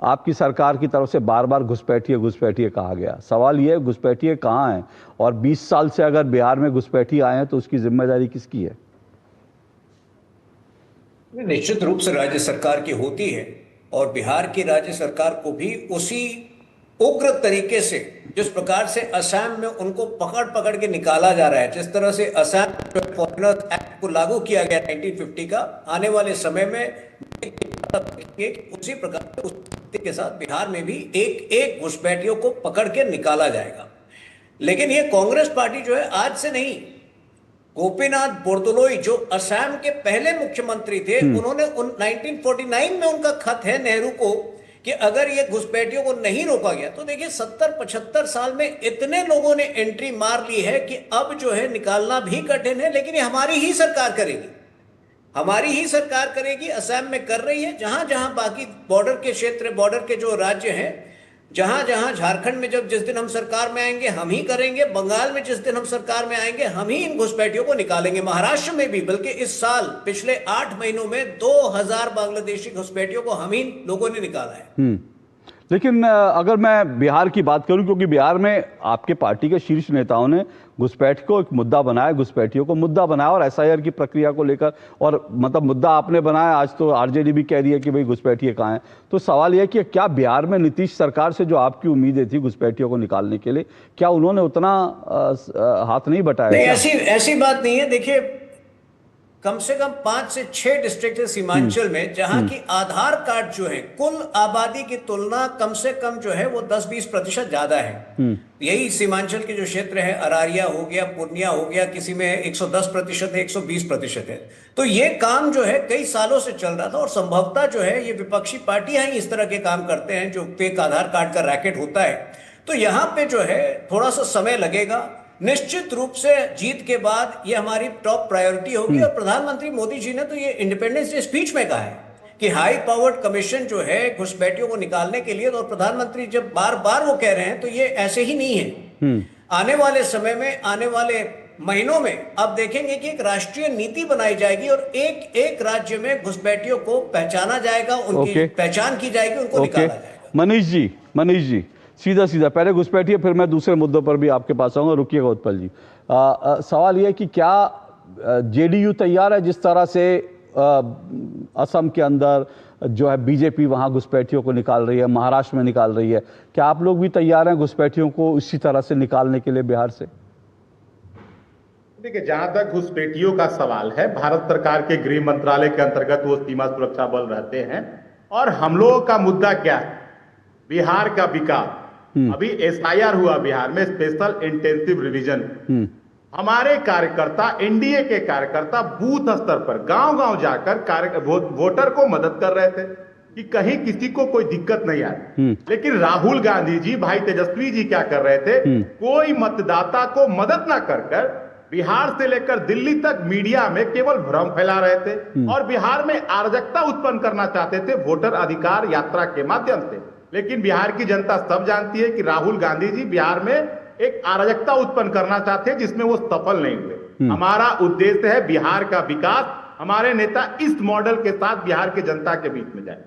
आपकी सरकार की तरफ से बार बार घुसपैठिए कहा गया। सवाल ये है घुसपैठिए कहाँ हैं और 20 साल से अगर बिहार में घुसपैठी आए हैं तो उसकी जिम्मेदारी किसकी है? निश्चित रूप से राज्य सरकार की होती है और बिहार की राज्य सरकार को भी उसी उग्र तरीके से जिस प्रकार से असम में उनको पकड़ पकड़ के निकाला जा रहा है, जिस तरह से असम फॉरेनर्स एक्ट को लागू किया गया 1950 का, आने वाले समय में उसी प्रकार के साथ बिहार में भी एक एक घुसपैठियों को पकड़ के निकाला जाएगा। लेकिन ये कांग्रेस पार्टी जो है आज से नहीं, गोपीनाथ बोरदोलोई जो असम के पहले मुख्यमंत्री थे, उन्होंने 1949 में उनका खत है नेहरू को कि अगर ये घुसपैठियों को नहीं रोका गया तो देखिए 70-75 साल में इतने लोगों ने एंट्री मार ली है कि अब जो है निकालना भी कठिन है। लेकिन ये हमारी ही सरकार करेगी, हमारी ही सरकार करेगी। असम में कर रही है, जहां जहां बाकी बॉर्डर के क्षेत्र, बॉर्डर के जो राज्य हैं, जहां जहां झारखंड में जब जिस दिन हम सरकार में आएंगे हम ही करेंगे, बंगाल में जिस दिन हम सरकार में आएंगे हम ही इन घुसपैठियों को निकालेंगे। महाराष्ट्र में भी बल्कि इस साल पिछले 8 महीनों में 2000 बांग्लादेशी घुसपैठियों को हम ही लोगों ने निकाला है। लेकिन अगर मैं बिहार की बात करूं, क्योंकि बिहार में आपके पार्टी के शीर्ष नेताओं ने घुसपैठ को एक मुद्दा बनाया, घुसपैठियों को मुद्दा बनाया और SIR की प्रक्रिया को लेकर, और मतलब मुद्दा आपने बनाया, आज तो RJD भी कह रही है कि भाई घुसपैठिए कहाँ हैं। तो सवाल यह कि क्या बिहार में नीतीश सरकार से जो आपकी उम्मीदें थी घुसपैठियों को निकालने के लिए, क्या उन्होंने उतना हाथ नहीं बटाया? नहीं, ऐसी बात नहीं है। देखिए कम से कम 5 से 6 डिस्ट्रिक्ट है सीमांचल में जहां की आधार कार्ड जो है कुल आबादी की तुलना कम से कम जो है वो 10-20% ज्यादा है। यही सीमांचल के जो क्षेत्र है, अरारिया हो गया, पूर्णिया हो गया, किसी में 110% है, 120% है। तो ये काम जो है कई सालों से चल रहा था और संभवतः जो है ये विपक्षी पार्टियां ही इस तरह के काम करते हैं जो फेक आधार कार्ड का रैकेट होता है। तो यहाँ पे जो है थोड़ा सा समय लगेगा। निश्चित रूप से जीत के बाद ये हमारी टॉप प्रायोरिटी होगी। और प्रधानमंत्री मोदी जी ने तो ये इंडिपेंडेंस डे स्पीच में कहा है कि हाई पावर्ड कमीशन जो है घुसपैठियों को निकालने के लिए, और प्रधानमंत्री जब बार बार वो कह रहे हैं तो ये ऐसे ही नहीं है। आने वाले समय में, आने वाले महीनों में आप देखेंगे कि एक राष्ट्रीय नीति बनाई जाएगी और एक एक राज्य में घुसपैठियों को पहचाना जाएगा, उनकी पहचान की जाएगी, उनको निकाला जाएगा। मनीष जी सीधा पहले घुसपैठिए, फिर मैं दूसरे मुद्दों पर भी आपके पास आऊंगा। रुकिएगा उत्पल जी। सवाल यह कि क्या जेडीयू तैयार है जिस तरह से असम के अंदर जो है बीजेपी वहां घुसपैठियों को निकाल रही है, महाराष्ट्र में निकाल रही है, क्या आप लोग भी तैयार हैं घुसपैठियों को इसी तरह से निकालने के लिए बिहार से? देखिए, जहां तक घुसपैठियों का सवाल है, भारत सरकार के गृह मंत्रालय के अंतर्गत वो सीमा सुरक्षा बल रहते हैं और हम लोगों का मुद्दा क्या है? बिहार का विकास। अभी एसआईआर हुआ बिहार में, स्पेशल इंटेंसिव रिवीजन। हमारे कार्यकर्ता, एनडीए के कार्यकर्ता बूथ स्तर पर गांव-गांव जाकर वोटर को मदद कर रहे थे कि कहीं किसी को कोई दिक्कत नहीं आए। लेकिन राहुल गांधी जी, भाई तेजस्वी जी क्या कर रहे थे? कोई मतदाता को मदद ना कर बिहार से लेकर दिल्ली तक मीडिया में केवल भ्रम फैला रहे थे और बिहार में अराजकता उत्पन्न करना चाहते थे वोटर अधिकार यात्रा के माध्यम से। लेकिन बिहार की जनता सब जानती है कि राहुल गांधी जी बिहार में एक अराजकता उत्पन्न करना चाहते हैं जिसमें वो सफल नहीं हुए। हमारा उद्देश्य है बिहार का विकास। हमारे नेता इस मॉडल के साथ बिहार की जनता के बीच में जाए।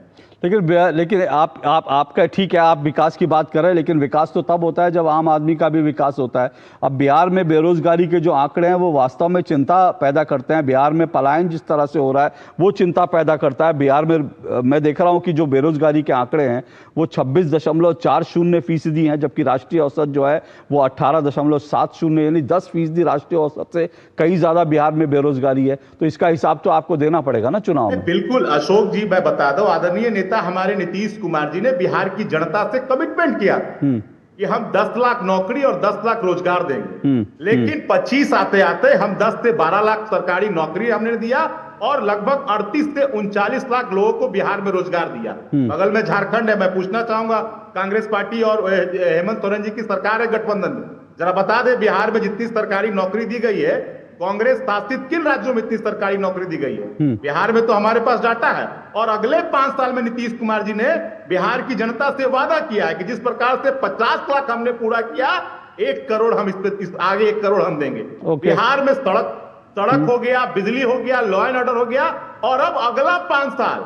लेकिन आपका ठीक है, आप विकास की बात कर रहे हैं, लेकिन विकास तो तब होता है जब आम आदमी का भी विकास होता है। अब बिहार में बेरोजगारी के जो आंकड़े हैं वो वास्तव में चिंता पैदा करते हैं। बिहार में पलायन जिस तरह से हो रहा है वो चिंता पैदा करता है। बिहार में मैं देख रहा हूं कि जो बेरोजगारी के आंकड़े हैं वो 26.40% हैं, जबकि राष्ट्रीय औसत जो है वो 18.70, यानी 10% राष्ट्रीय औसत से कहीं ज्यादा बिहार में बेरोजगारी है। तो इसका हिसाब तो आपको देना पड़ेगा ना चुनाव में। बिल्कुल अशोक जी, मैं बता दूं, आदरणीय नेता हमारे नीतीश कुमार जी ने बिहार की जनता से कमिटमेंट किया कि हम 10 लाख नौकरी और 10 लाख रोजगार देंगे। लेकिन 25 आते आते हम 10 से 12 लाख सरकारी नौकरी हमने दिया और लगभग 38 से 39 लाख लोगों को बिहार में रोजगार दिया। बगल में झारखंड है। मैं पूछना चाहूंगा, कांग्रेस पार्टी और हेमंत सोरेन जी की सरकार है गठबंधन में, जरा बता दे बिहार में जितनी सरकारी नौकरी दी गई है, कांग्रेस शासित किन राज्यों में इतनी सरकारी नौकरी दी गई है? बिहार में तो हमारे पास डाटा है। और अगले 5 साल में नीतीश कुमार जी ने बिहार की जनता से वादा किया है कि जिस प्रकार से 50 लाख हमने पूरा किया, 1 करोड़ हम आगे 1 करोड़ हम देंगे। बिहार में सड़क हो गया, बिजली हो गया, लॉ एंड ऑर्डर हो गया। और अब अगला 5 साल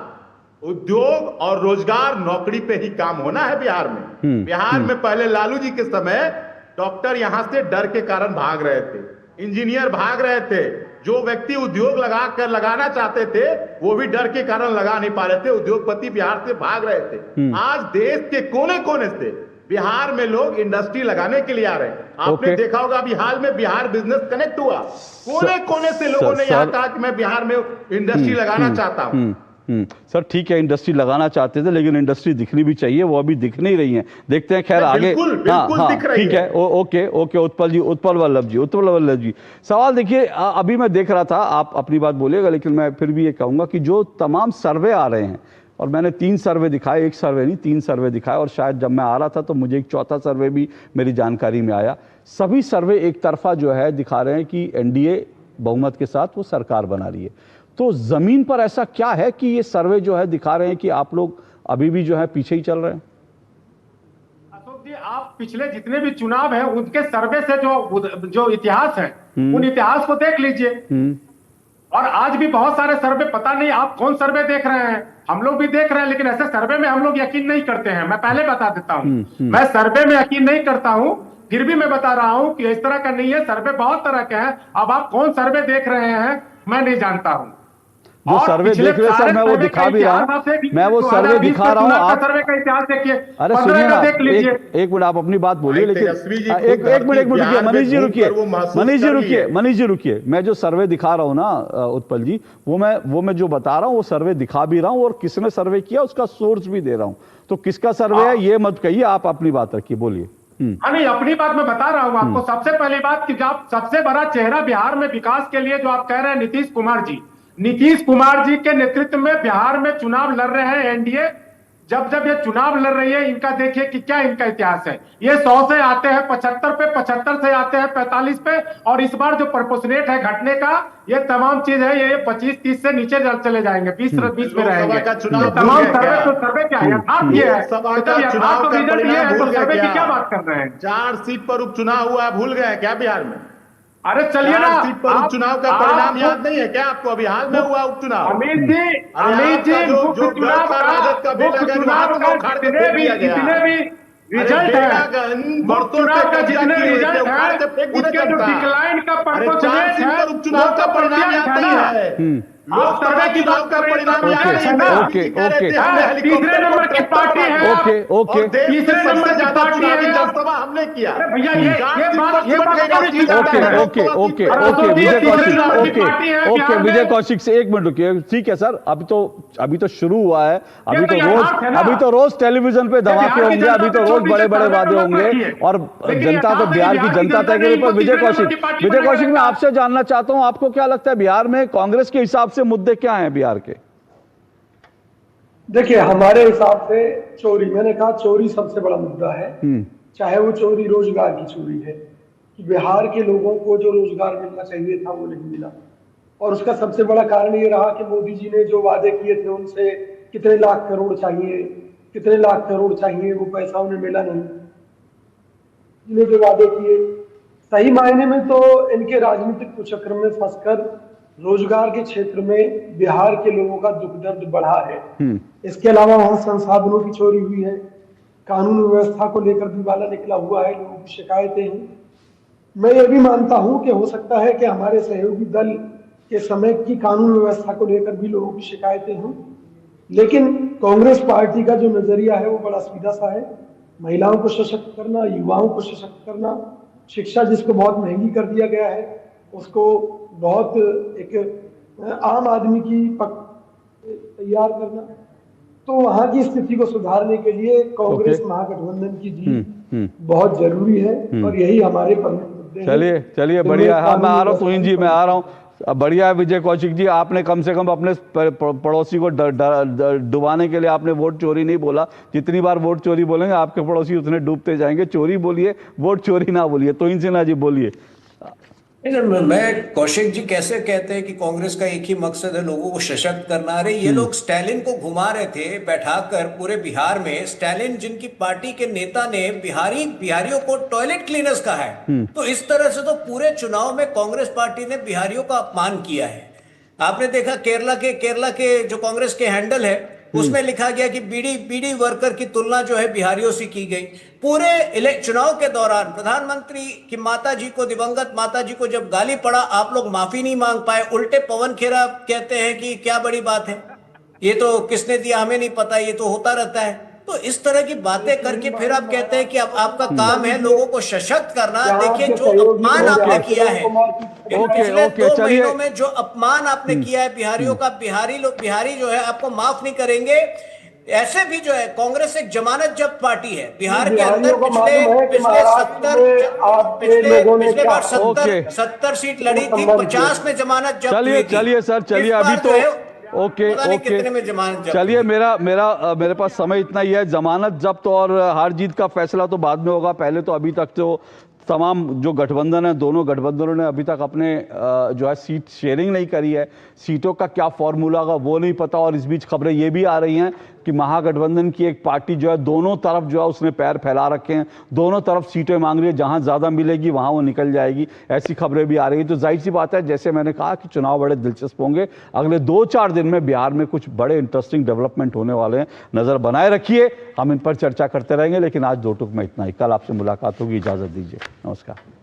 उद्योग और रोजगार, नौकरी पे ही काम होना है बिहार में। बिहार में पहले लालू जी के समय डॉक्टर यहां से डर के कारण भाग रहे थे, इंजीनियर भाग रहे थे, जो व्यक्ति उद्योग लगाना चाहते थे वो भी डर के कारण लगा नहीं पा रहे थे, उद्योगपति बिहार से भाग रहे थे। आज देश के कोने कोने से बिहार में लोग इंडस्ट्री लगाने के लिए आ रहे हैं। आपने देखा होगा अभी हाल में बिहार बिजनेस कनेक्ट हुआ, कोने कोने से लोगों ने यहाँ कहा कि मैं बिहार में इंडस्ट्री लगाना चाहता हूँ। सर ठीक है, इंडस्ट्री लगाना चाहते थे, लेकिन इंडस्ट्री दिखनी भी चाहिए, वो अभी दिख नहीं रही है। देखते हैं खैर आगे। हाँ ठीक है, ओके उत्पल वल्लभ जी सवाल देखिए, अभी मैं देख रहा था, आप अपनी बात बोलिएगा, लेकिन मैं फिर भी ये कहूंगा कि जो तमाम सर्वे आ रहे हैं, और मैंने 3 सर्वे दिखाए, 1 सर्वे नहीं 3 सर्वे दिखाए, और शायद जब मैं आ रहा था तो मुझे एक चौथा सर्वे भी मेरी जानकारी में आया। सभी सर्वे एक तरफा जो है दिखा रहे हैं कि एनडीए बहुमत के साथ वो सरकार बना रही है। तो जमीन पर ऐसा क्या है कि ये सर्वे जो है दिखा रहे हैं कि आप लोग अभी भी जो है पीछे ही चल रहे हैं? अशोक जी, आप पिछले जितने भी चुनाव हैं उनके सर्वे से जो इतिहास है उन इतिहास को देख लीजिए। और आज भी बहुत सारे सर्वे, पता नहीं आप कौन सर्वे देख रहे हैं, हम लोग भी देख रहे हैं, लेकिन ऐसे सर्वे में हम लोग यकीन नहीं करते हैं। मैं पहले बता देता हूँ, मैं सर्वे में यकीन नहीं करता हूँ, फिर भी मैं बता रहा हूँ कि इस तरह का नहीं है। सर्वे बहुत तरह के हैं। अब आप कौन सर्वे देख रहे हैं मैं नहीं जानता हूँ। जो सर्वे देख रहे सर, मैं वो दिखा भी रहा हूँ, मैं वो सर्वे दिखा रहा हूँ। आप सर्वे का इतिहास देखिए, अरे सुनिए ना, एक मिनट आप अपनी बात बोलिए, लेकिन एक मिनट रुकिए, मनीष जी रुकिए। मैं जो सर्वे दिखा रहा हूँ ना उत्पल जी, वो मैं जो बता रहा हूँ वो सर्वे दिखा भी रहा हूँ, और किसने सर्वे किया उसका सोर्स भी दे रहा हूँ। तो किसका सर्वे है ये मत कहिए, आप अपनी बात रखिए, बोलिए। नहीं, अपनी बात मैं बता रहा हूँ आपको। सबसे पहली बात कि आप सबसे बड़ा चेहरा बिहार में विकास के लिए जो आप कह रहे हैं नीतीश कुमार जी के नेतृत्व में बिहार में चुनाव लड़ रहे हैं एनडीए, जब जब ये चुनाव लड़ रही है, इनका देखिए कि क्या इनका इतिहास है। ये 100 से आते हैं 75 पे, 75 से आते हैं 45 पे, और इस बार जो प्रपोर्शनेट है घटने का, ये तमाम चीज है, ये 25-30 से नीचे चले जाएंगे, 20 में रहेंगे। तमाम सर्वे क्या है, यथार्थ ये है। यथार्थ रिजल्ट ये है, तो सर्वे की क्या बात कर रहे हैं? 4 सीट पर उपचुनाव हुआ, भूल गए क्या बिहार में? अरे चलिए ना, सीट पर उपचुनाव का परिणाम याद नहीं है क्या आपको? अभी हाल में हुआ उपचुनाव। अमित जी जो चुनाव का जितने भी रिजल्ट है, चुनाव का जितने रिजल्ट है, उसके जो डिक्लाइन का परसेंटेज है, उपचुनाव का परिणाम याद नहीं है। आप सर्वे की बात कर रहे हैं। तीसरे नंबर की पार्टी है। तीसरे नंबर की पार्टी है। जनसभा हमने किया भैया, ये बात विजय कौशिक से 1 मिनट रुकिए। ठीक है सर, अभी तो शुरू हुआ है, अभी तो रोज टेलीविजन पे धमाके होंगे, अभी तो रोज बड़े बड़े वादे होंगे, और जनता तो बिहार की जनता तय करेगी। पर विजय कौशिक मैं आपसे जानना चाहता हूं, आपको क्या लगता है बिहार में कांग्रेस के हिसाब से मुद्दे क्या हैं बिहार के? देखिए, हमारे हिसाब से चोरी, मैंने कहा चोरी सबसे बड़ा मुद्दा है। चाहे वो चोरी रोजगार की चोरी है, कि बिहार के लोगों को जो रोजगार मिलना चाहिए था वो नहीं मिला, और उसका सबसे बड़ा कारण ये रहा कि मोदी जी ने जो वादे किए थे उनसे कितने लाख करोड़ चाहिए, वो पैसा उन्हें मिला नहीं। इन्हें जो वादे किए, सही मायने में तो इनके राजनीतिक कुचक्र में फंसकर रोजगार के क्षेत्र में बिहार के लोगों का दुख दर्द बढ़ा है। इसके अलावा वहां संसाधनों की चोरी हुई है, कानून व्यवस्था को लेकर दिवाला निकला हुआ है, लोगों की शिकायतें हैं। मैं ये भी मानता हूं कि हो सकता है कि हमारे सहयोगी दल के समय की कानून व्यवस्था को लेकर भी लोगों की शिकायतें हों, लेकिन कांग्रेस पार्टी का जो नजरिया है वो बड़ा सीधा सा है। महिलाओं को सशक्त करना, युवाओं को सशक्त करना, शिक्षा जिसको बहुत महंगी कर दिया गया है उसको बहुत एक आम आदमी की तैयार करना, तो वहां की स्थिति को सुधारने के लिए कांग्रेस महागठबंधन की जीत बहुत जरूरी है, और यही हमारे प्रमुख मुद्दे हैं। चलिए बढ़िया। हाँ, मैं आ रहा हूँ तुहिन जी, मैं आ रहा हूँ। बढ़िया है विजय कौशिक जी, आपने कम से कम अपने पड़ोसी को डुबाने के लिए आपने वोट चोरी नहीं बोला। जितनी बार वोट चोरी बोलेंगे आपके पड़ोसी उतने डूबते जाएंगे। चोरी बोलिए, वोट चोरी ना बोलिए। तुहिन सिन्हा जी बोलिए। मैं कौशिक जी कैसे कहते हैं कि कांग्रेस का एक ही मकसद है लोगों को सशक्त करना। अरे ये लोग स्टालिन को घुमा रहे थे बैठाकर पूरे बिहार में। स्टालिन जिनकी पार्टी के नेता ने बिहारियों को टॉयलेट क्लीनर्स कहा है, तो इस तरह से तो पूरे चुनाव में कांग्रेस पार्टी ने बिहारियों का अपमान किया है। आपने देखा केरला के जो कांग्रेस के हैंडल है उसमें लिखा गया कि बीडी वर्कर की तुलना जो है बिहारियों से की गई। पूरे चुनाव के दौरान प्रधानमंत्री की माताजी को, दिवंगत माताजी को जब गाली पड़ा, आप लोग माफी नहीं मांग पाए। उल्टे पवन खेरा कहते हैं कि क्या बड़ी बात है, ये तो किसने दिया हमें नहीं पता, ये तो होता रहता है। तो इस तरह की बातें करके फिर आप कहते हैं कि अब आपका काम है लोगों को सशक्त करना। देखिए जो अपमान आपने किया है पिछले 2 महीनों में, जो अपमान आपने किया है बिहारियों का, बिहारी जो है आपको माफ नहीं करेंगे। ऐसे भी जो है कांग्रेस एक जमानत जब्त पार्टी है बिहार के अंदर। पिछले बार 70 सीट लड़ी थी, 50 में जमानत जब्त हुई थी। चलिए सर, चलिए अभी तो ओके चलिए, मेरे पास समय इतना ही है। जमानत जब्त और हार जीत का फैसला तो बाद में होगा। पहले तो अभी तक तो तमाम जो गठबंधन है, दोनों गठबंधनों ने अभी तक अपने जो है सीट शेयरिंग नहीं करी है। सीटों का क्या फॉर्मूला होगा वो नहीं पता। और इस बीच खबरें ये भी आ रही हैं कि महागठबंधन की एक पार्टी जो है दोनों तरफ जो है उसने पैर फैला रखे हैं, दोनों तरफ सीटें मांग रही है, जहां ज्यादा मिलेगी वहां वो निकल जाएगी, ऐसी खबरें भी आ रही है। तो जाहिर सी बात है, जैसे मैंने कहा कि चुनाव बड़े दिलचस्प होंगे। अगले 2-4 दिन में बिहार में कुछ बड़े इंटरेस्टिंग डेवलपमेंट होने वाले हैं, नजर बनाए रखिए। हम इन पर चर्चा करते रहेंगे, लेकिन आज 2 टूक में इतना ही। कल आपसे मुलाकात होगी, इजाजत दीजिए, नमस्कार।